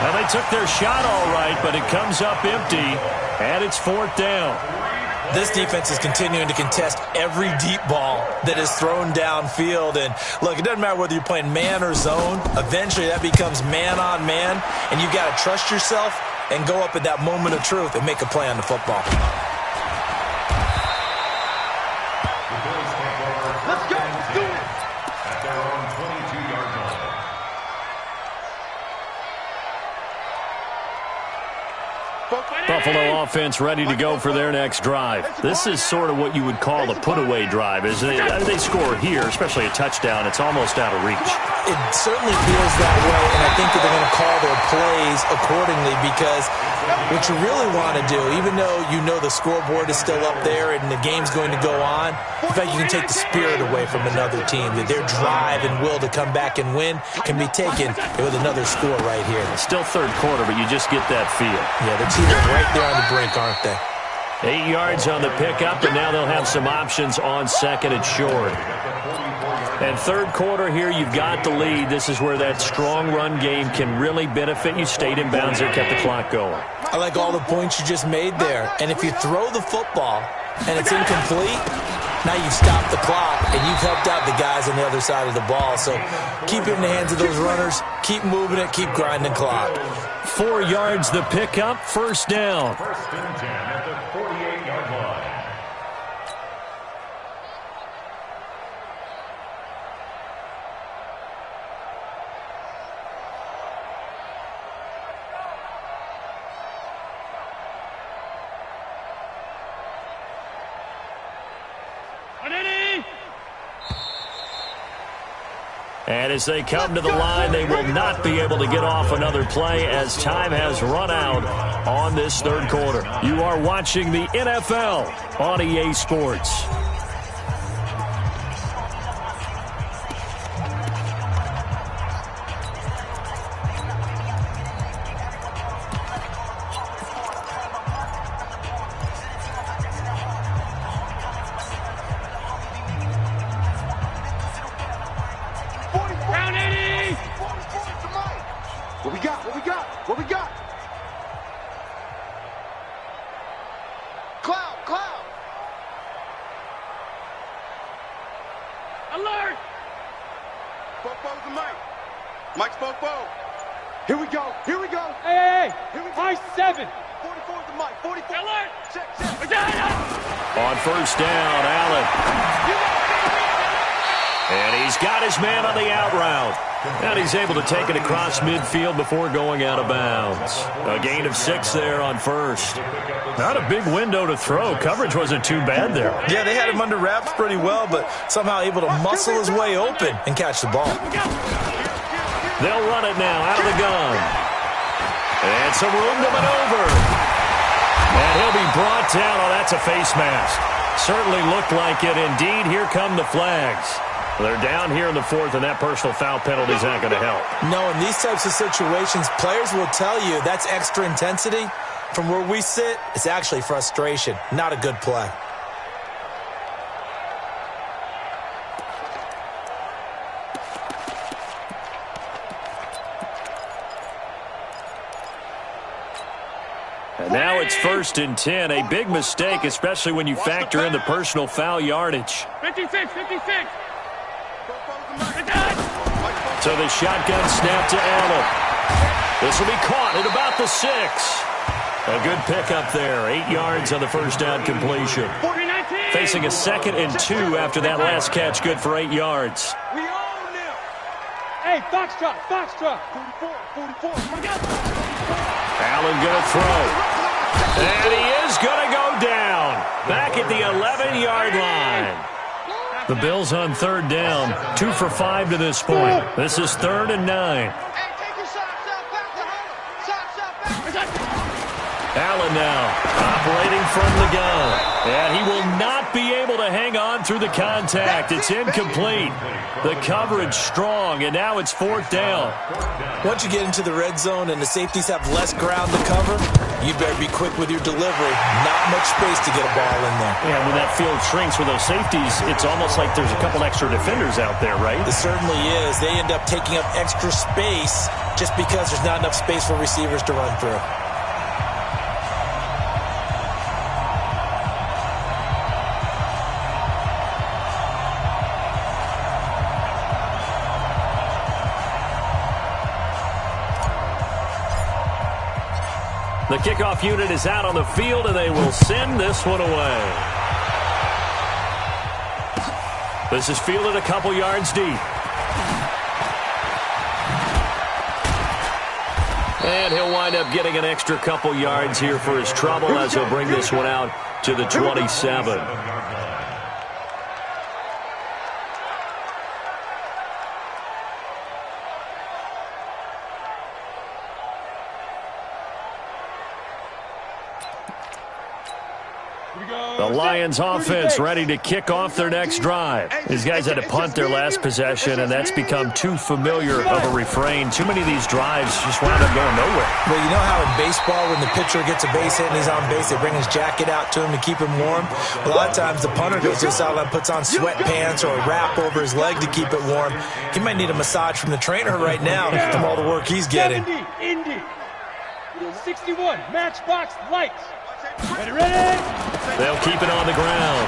Now, they took their shot all right, but it comes up empty, and it's 4th down. This defense is continuing to contest every deep ball that is thrown downfield. And, look, it doesn't matter whether you're playing man or zone. Eventually, that becomes man-on-man, and you've got to trust yourself and go up at that moment of truth and make a play on the football. Let's go. Let's do it. At their own 22-yard line. Buffalo offense ready to go for their next drive. This is sort of what you would call a put-away drive. As they score here, especially a touchdown, it's almost out of reach. It certainly feels that way, and I think that they're going to call their plays accordingly, because what you really want to do, even though you know the scoreboard is still up there and the game's going to go on, in fact, you can take the spirit away from another team, that their drive and will to come back and win can be taken with another score right here. Still third quarter, but you just get that feel. Yeah, the team is right there on the brink, aren't they? 8 yards on the pickup, and now they'll have some options on second and short. And third quarter here, you've got the lead. This is where that strong run game can really benefit you. Stayed in bounds there, kept the clock going. I like all the points you just made there. And if you throw the football and it's incomplete, now you've stopped the clock and you've helped out the guys on the other side of the ball. So keep it in the hands of those runners. Keep moving it. Keep grinding the clock. 4 yards the pickup, 1st down. 1st and 10 at the 48-yard line. And as they come to the line, they will not be able to get off another play as time has run out on this third quarter. You are watching the NFL on EA Sports. What we got? Cloud. Alert! Fofo's the Mike. Mike's Fofo. Here we go. Hey! I-7. 44's the Mike. 44. Alert! Check. On 1st down, Allen. And he's got his man on the out route. And he's able to take it across midfield before going out of bounds. A gain of 6 there on 1st. Not a big window to throw. Coverage wasn't too bad there. Yeah, they had him under wraps pretty well, but somehow able to muscle his way open and catch the ball. They'll run it now out of the gun. And some room to maneuver. And he'll be brought down. Oh, that's a face mask. Certainly looked like it. Indeed, here come the flags. They're down here in the 4th, and that personal foul penalty is not going to help. No, in these types of situations, players will tell you that's extra intensity. From where we sit, it's actually frustration. Not a good play. And now it's 1st and 10. A big mistake, especially when you factor in the personal foul yardage. 56. So the shotgun snap to Allen. This will be caught at about the 6. A good pickup there. 8 yards on the 1st down completion. Facing a 2nd and 2 after that last catch. Good for 8 yards. We own them. Hey, Foxtrot. 44. Allen going to throw. And he is going to go down. Back at the 11-yard line. The Bills on 3rd down. 2 for 5 to this point. This is 3rd and 9. Hey, take your shots out. Back to home. Shots out. Back. Garland now, operating from the gun. And he will not be able to hang on through the contact. It's incomplete. The coverage strong, and now it's 4th down. Once you get into the red zone and the safeties have less ground to cover, you better be quick with your delivery. Not much space to get a ball in there. Yeah, when that field shrinks with those safeties, it's almost like there's a couple extra defenders out there, right? It certainly is. They end up taking up extra space just because there's not enough space for receivers to run through. The kickoff unit is out on the field, and they will send this one away. This is fielded a couple yards deep. And he'll wind up getting an extra couple yards here for his trouble as he'll bring this one out to the 27. The Lions offense ready to kick off their next drive. These guys had to punt their last possession, and that's become too familiar of a refrain. Too many of these drives just wound up going nowhere. Well, you know how in baseball when the pitcher gets a base hit and he's on base, they bring his jacket out to him to keep him warm? A lot of times the punter goes to the sideline, puts on sweatpants or a wrap over his leg to keep it warm. He might need a massage from the trainer right now from all the work he's getting. 70, Indy. 61, matchbox lights. Ready? They'll keep it on the ground.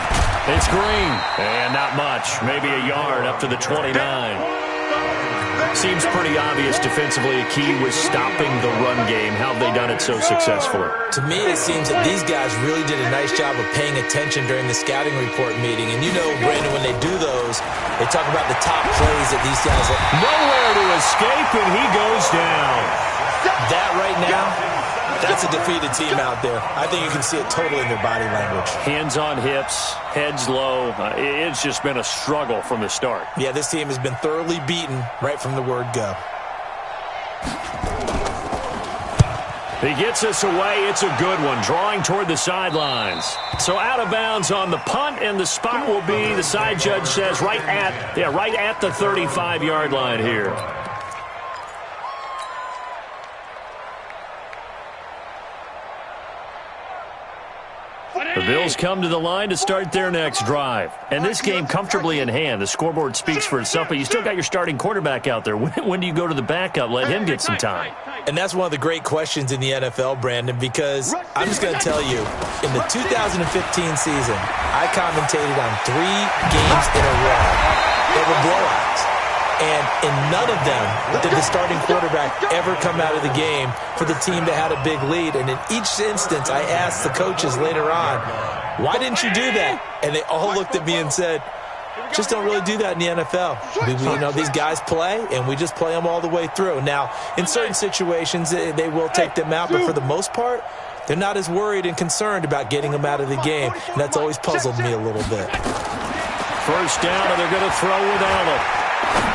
It's Green. And not much. Maybe a yard up to the 29. Seems pretty obvious defensively a key was stopping the run game. How have they done it so successfully? To me, it seems that these guys really did a nice job of paying attention during the scouting report meeting. And you know, Brandon, when they do those, they talk about the top plays that these guys are. Nowhere to escape, and he goes down. That right now, that's a defeated team out there. I think you can see it totally in their body language. Hands on hips, heads low. It's just been a struggle from the start. Yeah, this team has been thoroughly beaten right from the word go. He gets us away. It's a good one, drawing toward the sidelines. So out of bounds on the punt, and the spot will be, the side judge says, right at the 35-yard line here. The Bills come to the line to start their next drive. And this game comfortably in hand. The scoreboard speaks for itself, but you still got your starting quarterback out there. When do you go to the backup? Let him get some time. And that's one of the great questions in the NFL, Brandon, because I'm just going to tell you, in the 2015 season, I commentated on 3 games in a row. They were blowouts. And in none of them did the starting quarterback ever come out of the game for the team that had a big lead. And in each instance, I asked the coaches later on, why didn't you do that? And they all looked at me and said, just don't really do that in the NFL. You know, these guys play, and we just play them all the way through. Now, in certain situations, they will take them out, but for the most part, they're not as worried and concerned about getting them out of the game. And that's always puzzled me a little bit. First down, and they're going to throw with Allen.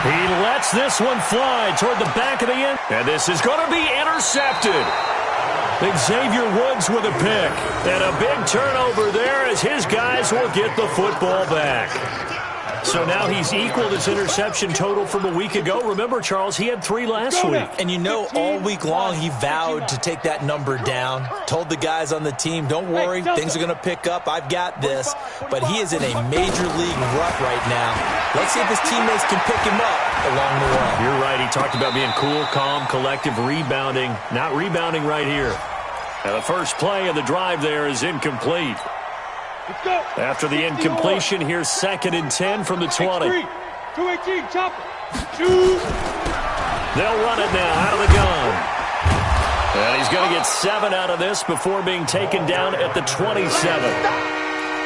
He lets this one fly toward the back of the end. And this is going to be intercepted. Xavier Woods with a pick. And a big turnover there as his guys will get the football back. So now he's equaled his interception total from a week ago. Remember, Charles, he had 3 last week. And you know, all week long he vowed to take that number down. Told the guys on the team, don't worry, things are going to pick up. I've got this. But he is in a major league rut right now. Let's see if his teammates can pick him up along the way. You're right. He talked about being cool, calm, collective, rebounding. Not rebounding right here. Now the first play of the drive there is incomplete. After the incompletion, here's 2nd and 10 from the 20. 218, chopper. They'll run it now out of the gun. And he's going to get 7 out of this before being taken down at the 27.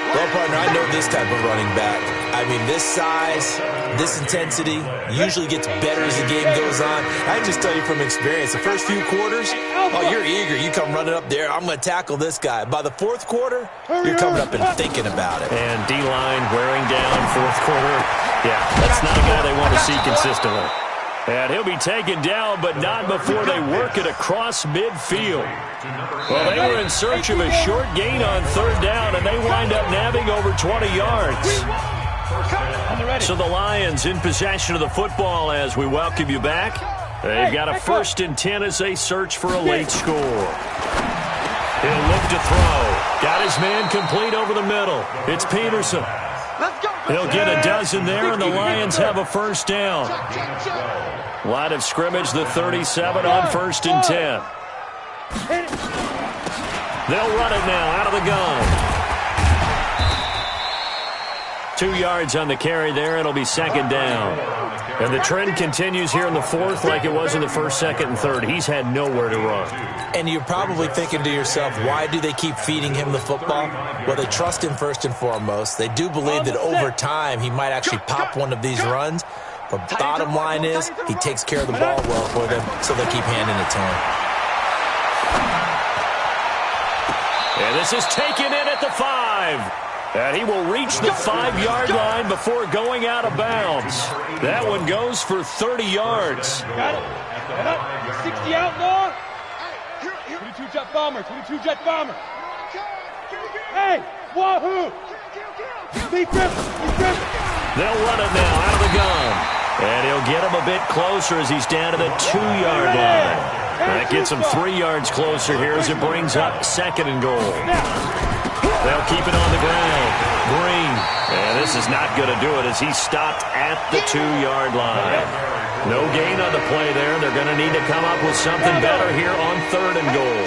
Well, partner, I know this type of running back. I mean, this size, this intensity usually gets better as the game goes on. I can just tell you from experience, the first few quarters, oh, you're eager. You come running up there, I'm going to tackle this guy. By the 4th quarter, you're coming up and thinking about it. And D-line wearing down 4th quarter. Yeah, that's not a guy they want to see consistently. And he'll be taken down, but not before they work it across midfield. Well, they were in search of a short gain on third down, and they wind up nabbing over 20 yards. So the Lions in possession of the football as we welcome you back. They've got a 1st and 10 as they search for a late score. He'll look to throw. Got his man complete over the middle. It's Peterson. He'll get a dozen there, and the Lions have a 1st down. Line of scrimmage, the 37 on 1st and 10. They'll run it now out of the gun. 2 yards on the carry there. It'll be 2nd down. And the trend continues here in the 4th like it was in the 1st, 2nd, and 3rd. He's had nowhere to run. And you're probably thinking to yourself, why do they keep feeding him the football? Well, they trust him first and foremost. They do believe that over time he might actually pop one of these runs. But bottom line is he takes care of the ball well for them, so they keep handing it to him. And this is taken in at the 5. And he will reach the 5-yard line before going out of bounds. That one goes for 30 yards. Got it. 60 outlaw. 22 jet bomber. 22 jet bomber. Hey, wahoo! Lead grip. They'll run it now out of the gun. And he'll get him a bit closer as he's down to the 2-yard line. That gets him 3 yards closer here as it brings up 2nd and goal. They'll keep it on the ground. Green. And this is not going to do it as he's stopped at the 2-yard line. No gain on the play there. They're going to need to come up with something better here on 3rd and goal.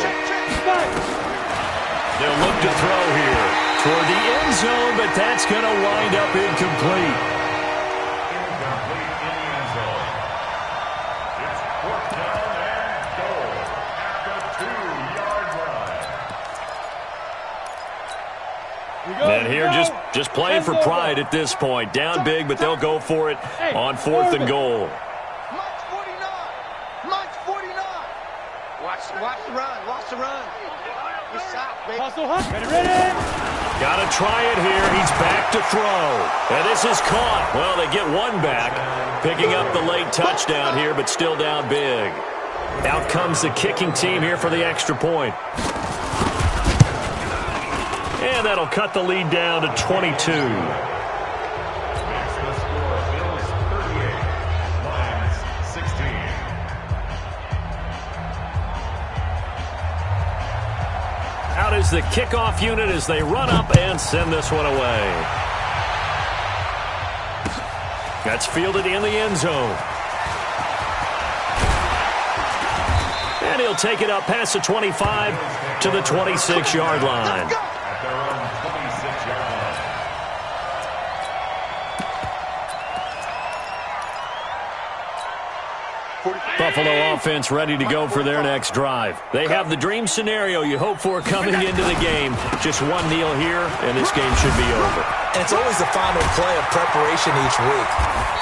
They'll look to throw here toward the end zone, but that's going to wind up incomplete. And here just playing for pride at this point. Down big, but they'll go for it on 4th and goal. March 49. March 49. Watch the run. Watch the run. We're south, baby. Hustle, ready. Got to try it here. He's back to throw. And this is caught. Well, they get one back, picking up the late touchdown here, but still down big. Out comes the kicking team here for the extra point. And that'll cut the lead down to 22. That's the score. Bills 38, Lions 16. Out is the kickoff unit as they run up and send this one away. That's fielded in the end zone. And he'll take it up past the 25 to the 26-yard line. Buffalo offense ready to go for their next drive. They have the dream scenario you hope for coming into the game. Just one kneel here, and this game should be over. And it's always the final play of preparation each week.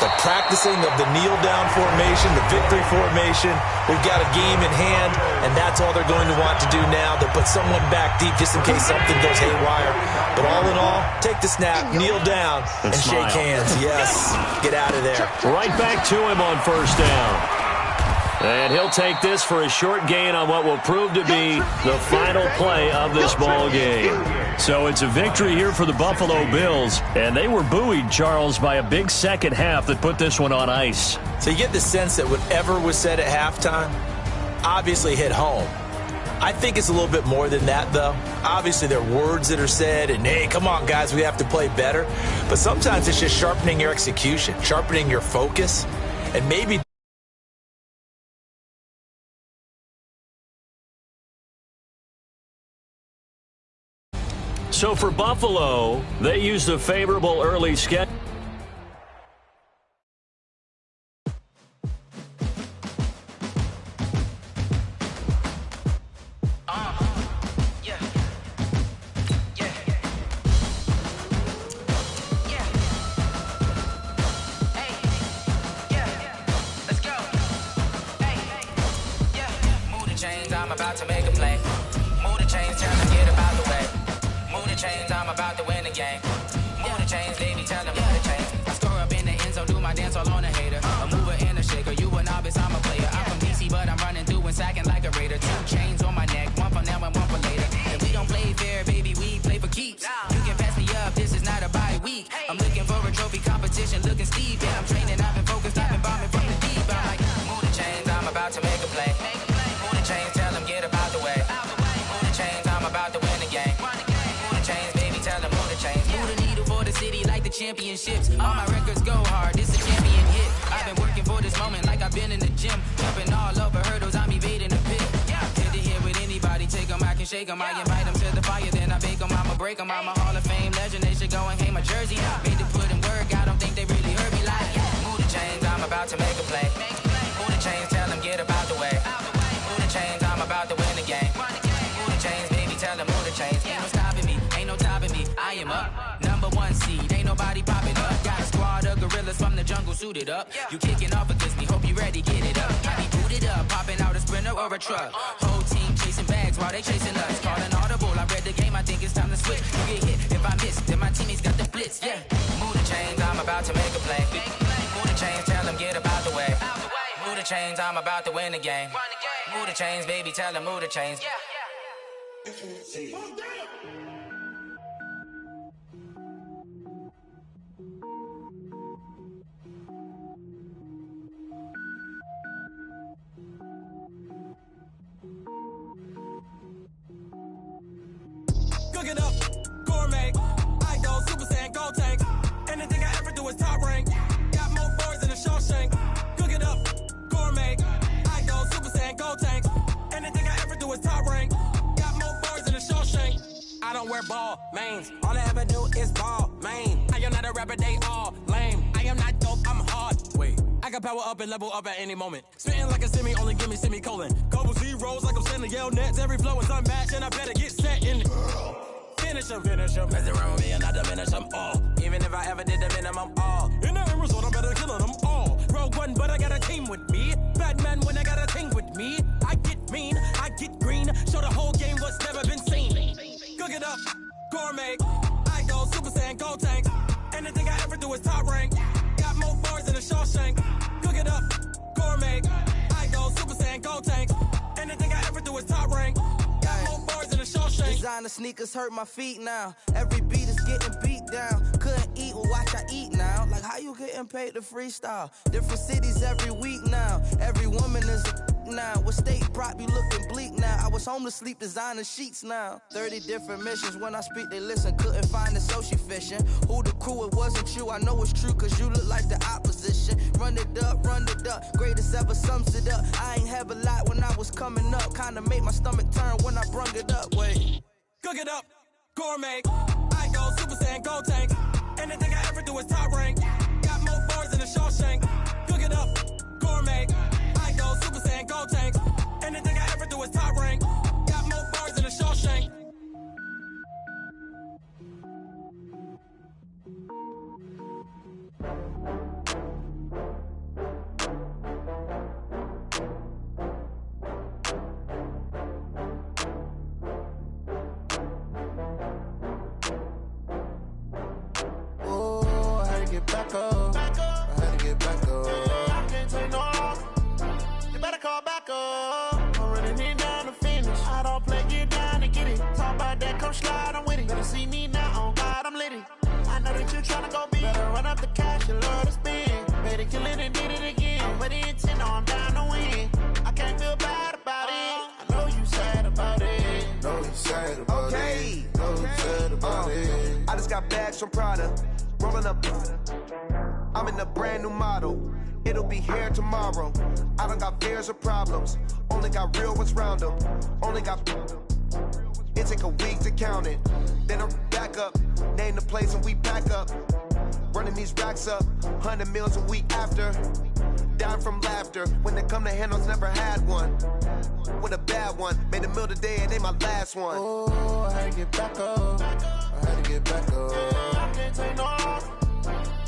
The practicing of the kneel-down formation, the victory formation. We've got a game in hand, and that's all they're going to want to do now. They'll put someone back deep just in case something goes haywire. But all in all, take the snap, kneel down, and shake hands. Yes, get out of there. Right back to him on 1st down. And he'll take this for a short gain on what will prove to be the final play of this ball game. So it's a victory here for the Buffalo Bills. And they were buoyed, Charles, by a big second half that put this one on ice. So you get the sense that whatever was said at halftime obviously hit home. I think it's a little bit more than that, though. Obviously, there are words that are said, and, hey, come on, guys, we have to play better. But sometimes it's just sharpening your execution, sharpening your focus, and maybe so for Buffalo, they used a favorable early schedule. I'm about to make a play. Move the chains, tell them get about the way. Move the chains, I'm about to win the game. Move the chains, baby, tell them move the chains. I score up in the end zone, do my dance all on a hater. A mover and a shaker, you and I championships. All my records go hard, this a champion hit. I've been working for this moment like I've been in the gym. Jumping all over hurdles, I'm evading the pit. Head to head with anybody, take them, I can shake them. I invite them to the fire, then I bake them, I'ma break them. I'm a Hall of Fame legend, they should go and hang my jersey. Made to put in work, I don't think they really heard me like, move the chains, I'm about to make a play. Move the chains, tell them get about the way. Move the chains, I'm about to win the game. Move the chains, baby, tell them move the chains. Ain't no stopping me, ain't no topping me, I am up. #1 seed, ain't nobody popping up. Got a squad of gorillas from the jungle suited up. You kicking off against me, hope you ready, get it up. I be booted up, popping out a Sprinter or a truck. Whole team chasing bags while they chasing us. Calling audible, I read the game, I think it's time to switch. You get hit, if I miss, then my teammates got the blitz, yeah. Move the chains, I'm about to make a play. Move the chains, tell them get about the way. Move the chains, I'm about to win the game. Move the chains, baby, tell them move the chains. Cook it up, gourmet. I go Super Saiyan, Gold Tank. Anything I ever do is top rank. Got more boys than a Shawshank. Cook it up, gourmet. I go Super Saiyan, Gold Tank. Anything I ever do is top rank. Got more boys than a Shawshank. I don't wear ball mains. All I ever do is ball main. I am not a rapper, they all lame. I am not dope, I'm hard. Wait, I can power up and level up at any moment. Spitting like a semi, only give me semicolon. Couple zeros like I'm sending yell nets. Every flow is unmatched and I better get set in. Finish them. Mess around with me and I diminish them all. Even if I ever did the minimum, all. In the end result, I'm better killing them all. Rogue One, but I got a team with me. Batman when I got a team with me. I get mean, I get green. Show the whole game what's never been seen. Cook it up, gourmet. I go Super Saiyan, Gold Tank. Anything I ever do is top rank. Got more bars than a Shawshank. Cook it up, gourmet. I go Super Saiyan, Gold Tank. Anything I ever do is top rank. Got more bars than a Shawshank. Designer sneakers hurt my feet now. Every beat is getting beat down. Couldn't eat, well watch I eat now. Like how you getting paid to freestyle? Different cities every week now. Every woman is a now. What state prop you looking bleak now? I was homeless, sleep designer sheets now. 30 different missions. When I speak they listen. Couldn't find it, so she fishing. Who the crew? It wasn't you. I know it's true cause you look like the opposition. Run it up. Greatest ever sums it up. I ain't have a lot when I was coming up. Kinda made my stomach turn when I brung it up. Wait. Cook it up, gourmet. I go Super Saiyan, Gold Tank. Anything I ever do is top rank. Got more bars than a Shawshank. Cook it up, gourmet. I go Super Saiyan, Gold Tank. Anything I ever do is top rank. Got more bars than a Shawshank. Back up. I had to get back up. I can't take no loss. You better call back up. I'm running it down to finish. I don't play, get down to get it. Talk about that, come slide, I'm with it. Better see me now, on God, I'm lit it. I know that you tryna go big. Better run up the cash, you love to spend. Better kill it and did it again. I'm with the intent, I'm down to win. I can't feel bad about it. I know you sad about it. Know you sad about it. Know you sad about it. I just got bags from Prada. Rolling up, I'm in a brand new model. It'll be here tomorrow. I don't got fears or problems. Only got real ones round them. Only got. It take a week to count it. Then I'm back up. Name the place and we back up. Running these racks up. 100 meals a week after. Down from laughter. When they come to handles, never had one. With a bad one. Made a meal today and they my last one. Oh, I had to get back up. I had to get back up. I can't take no loss.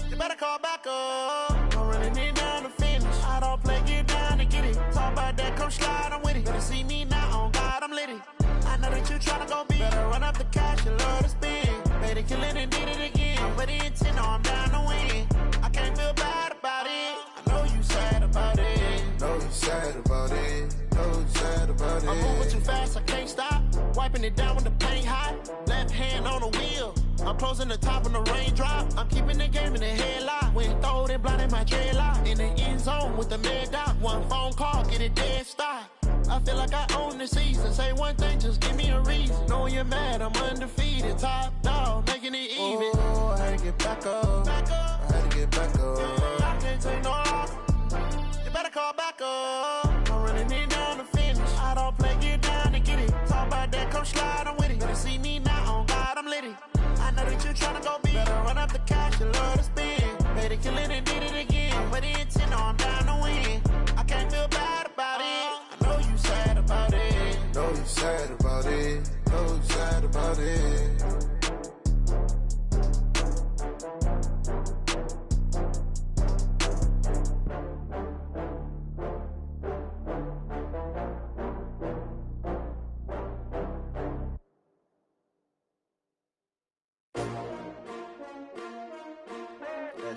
You better call back up. I'm running it down to finish. I don't play, get down to get it. Talk about that, come slide, I'm with it. Better see me now, on God, I'm lit it. I know that you tryna go big. Better run up the cash, you love to spend. Better kill it and did it again. I'm with the intent, no, I'm down to win. I can't feel bad about it. I know you sad about it. Know you sad about it. Know you sad about it. I'm moving too fast, I can't stop. Wiping it down when the paint hot. Left hand on the wheel. I'm closing the top when the raindrop. I'm keeping the game in the headlock. When throw it, blinding my dreadlock. In the end zone with the mad dot. One phone call, get it dead stop. I feel like I own the season. Say one thing, just give me a reason. Knowing you're mad, I'm undefeated. Top dog, making it even. Oh, I had to get back up. I had to get back up. I can't take no loss. You better call back up. I'm running it down to finish. I don't play, get down and get it. Talk about that, come slide, I'm with it. Better see me now, on God, I'm litty. I know that you tryna go big. Better run up the cash, you love to spin. Made it, kill it, and did it again. But the intent, I'm down to win. I can't feel bad about it. I know you sad about it. Know you sad about it. Know you sad about it.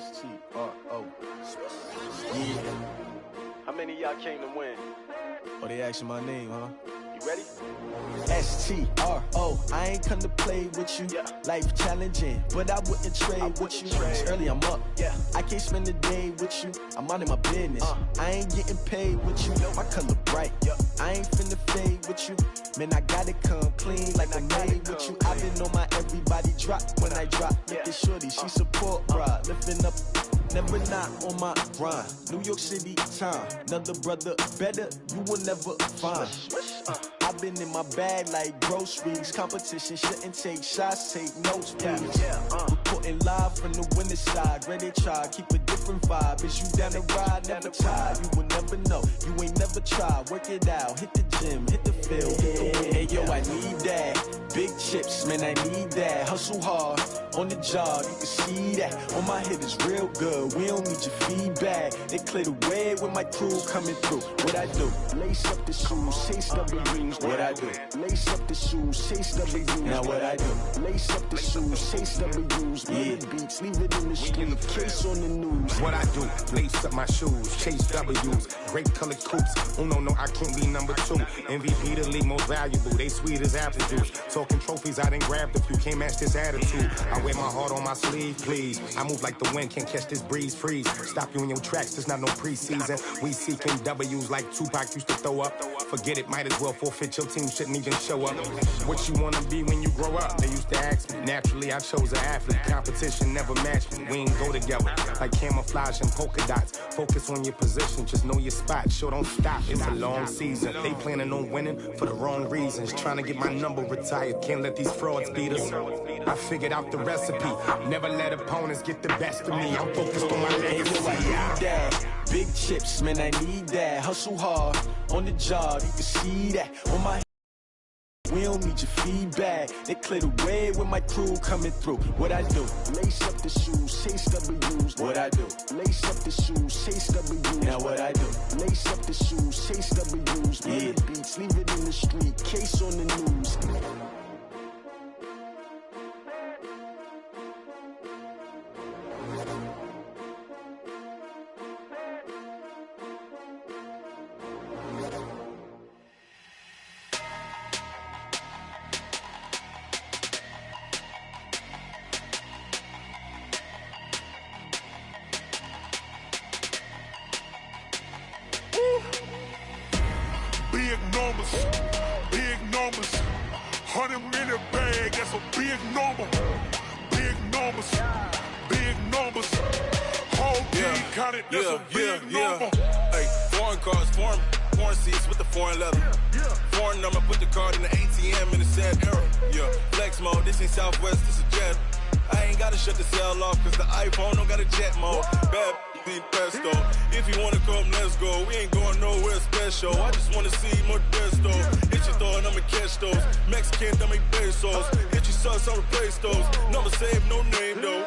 STRO. Yeah. How many of y'all came to win? Oh, they asking my name, huh? You ready? STRO. I ain't come to play with you. Yeah. Life challenging, but I wouldn't trade with you. It's early, I'm up. Yeah. I can't spend the day with you. I'm minding my business. I ain't getting paid with you. My color bright. Yeah. I ain't finna fade with you. Man, I gotta come clean like I made with you. I've been on my everybody drop when I drop. Look at shorty, she support ride. Lifting up, never not on my grind. New York City time. Another brother better, you will never find. I've been in my bag like groceries. Competition shouldn't take shots, take notes, please. Reporting live from the winning side. Ready to try, keep a different vibe. Is you down the ride, never tired. You will never know, you ain't never tried. Work it out, hit the gym, hit the field, hit the wind. Hey yo, I need that. Big chips, man, I need that. Hustle hard, on the job, you can see that. On my head is real good, we don't need your feedback. They clear the way with my crew coming through. What I do? Lace up the shoes, chase W's. What I do? Lace up the shoes, chase W's. Now what I do? Lace up the shoes, chase W's. Yeah. Beats, leave it in the street, case on the news. What I do? Lace up my shoes, chase W's. Great colored coops. Oh no, I can't be number 2. MVP the league most valuable. They sweet as apple juice. Talking trophies, I didn't grab the few. Can't match this attitude. I wear my heart on my sleeve, please. I move like the wind, can't catch this breeze, freeze. Stop you in your tracks, there's not no preseason. We seeking W's like Tupac used to throw up. Forget it, might as well forfeit. Your team shouldn't even show up. What you wanna be when you grow up? They used to ask me. Naturally, I chose an athlete. Competition never matched me. We ain't go together like camouflage and polka dots. Focus on your position, just know your spot. Sure, don't stop. It's a long season. They planning on winning for the wrong reasons. Trying to get my number retired. Can't let these frauds beat us. I figured out the recipe. Never let opponents get the best of me. I'm focused on my legacy. I need that. Big chips, man, I need that. Hustle hard, on the job, you can see that. On my we don't need your feedback. They clear the way with my crew coming through. What I do? Lace up the shoes, chase W's. What I do? Lace up the shoes, chase W's. Now what I do? Lace up the shoes, chase W's. Yeah. Beats, leave it in the street, case on the news. Big numbers, 100-minute bag, that's a big number. Big numbers, whole team counted, that's a big number. Hey, foreign cars, foreign seats with the foreign leather. Foreign number, put the card in the ATM in the sad era. Yeah, flex mode, this ain't Southwest, this is jet. I ain't gotta shut the cell off, cause the iPhone don't got a jet mode. Bad need pesto. If you wanna come, let's go. We ain't going nowhere special. I just wanna see more desto. Hit your throw and I'ma catch those. Mexican, I make pesos. Hit your sauce, I'll replace those. Number save, no name though.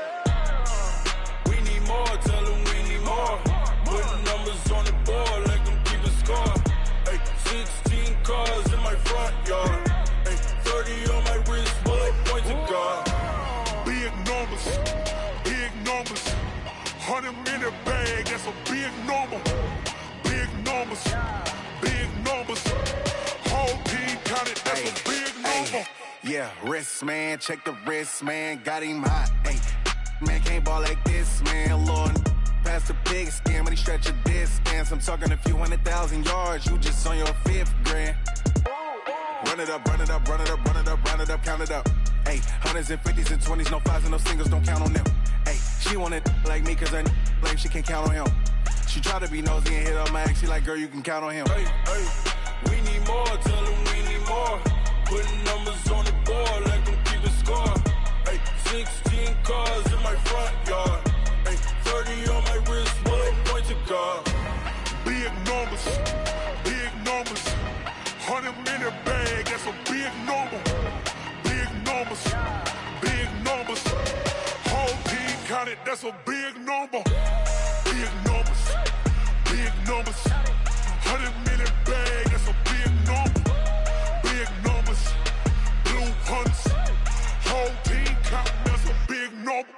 We need more, tell them we need more. Putting numbers on the board, let them keep a score. Hey, 16 cars in my front yard. Hey, 30 on my wrist, bullet points of God. Big numbers, 100-minute bag, that's a big number. Big numbers, whole team counted, that's a big number. Yeah, wrist man, check the wrist man, got him hot. Ay, man can't ball like this, man. Lord, past the pigskin when he stretch your distance. I'm talking a few 100,000 yards, you just on your 5th grand. Run it up, run it up, run it up, run it up, run it up, count it up. Ayy, hundreds and 50s and 20s, no 5s and no singles, don't count on them. Ayy, she want it like me cause her blame, she can't count on him. She try to be nosy and hit up my ex, she like, girl, you can count on him. Hey, we need more, tell them we need more. Putting numbers on the board, let them keep it score. Hey, 16 cars in my front yard. Hey, 30 on my wrist, one point to God. Big numbers, big numbers. 100-minute bag, that's a big number. Big numbers, big numbers. Whole team counted, that's a big number. Big numbers, big numbers. 100-minute bag, that's a big number. Big numbers, blue hunts. Whole team counting, that's a big number.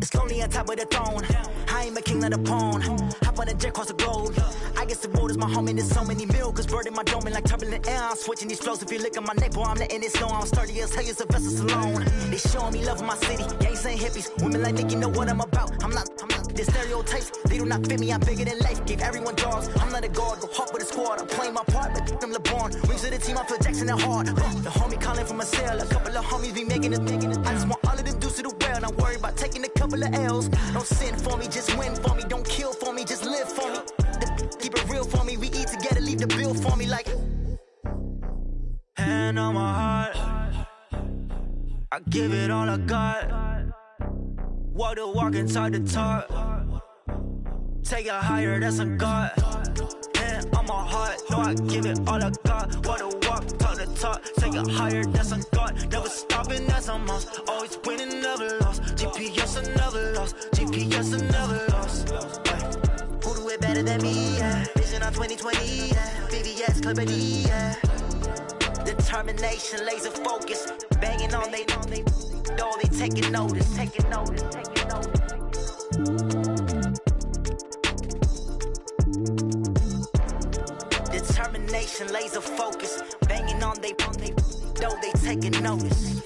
It's lonely on top of the throne. I am a king of the pawn. Hop on a jet across the globe. I guess the world is my home and there's so many milk. Bird in my dome and like turbulent air. I'm switching these flows. If you look at my neck, boy, I'm letting it snow. I'm sturdy as hell as a vessel alone. They showing me love in my city. Gangs and hippies. Women like Nicki know what I'm about. I'm not the stereotypes. They do not fit me. I'm bigger than life. Give everyone dogs. I'm not a guard. Go hard with a squad. I'm playing my part, but them LeBron. Rings to the team. I feel Jackson and hard. The homie calling from a cell. A couple of homies be making it. I just want all of them dudes to the well. Not worry about taking a couple of L's. Don't sin for me, just win for me. Don't kill for me, just live for me. Keep it real for me. We eat together, leave the bill for me like. Hand on my heart, I give it all I got. Walk the walk and talk the talk. Take it higher, that's a God. Hand on my heart, no, I give it all I got. Walk the walk, talk the talk. Take it higher, that's a God. Never stopping, that's a must. Always winning, never lost. GPS, I never lost. GPS, I never lost. Who do it better than me? Yeah. Vision on 2020. Yeah. VVS, Clippity. Yeah. Determination, laser focus. Banging on they know they taking notice. Taking notice. Taking notice. Determination, laser focus. Banging on they know they taking notice.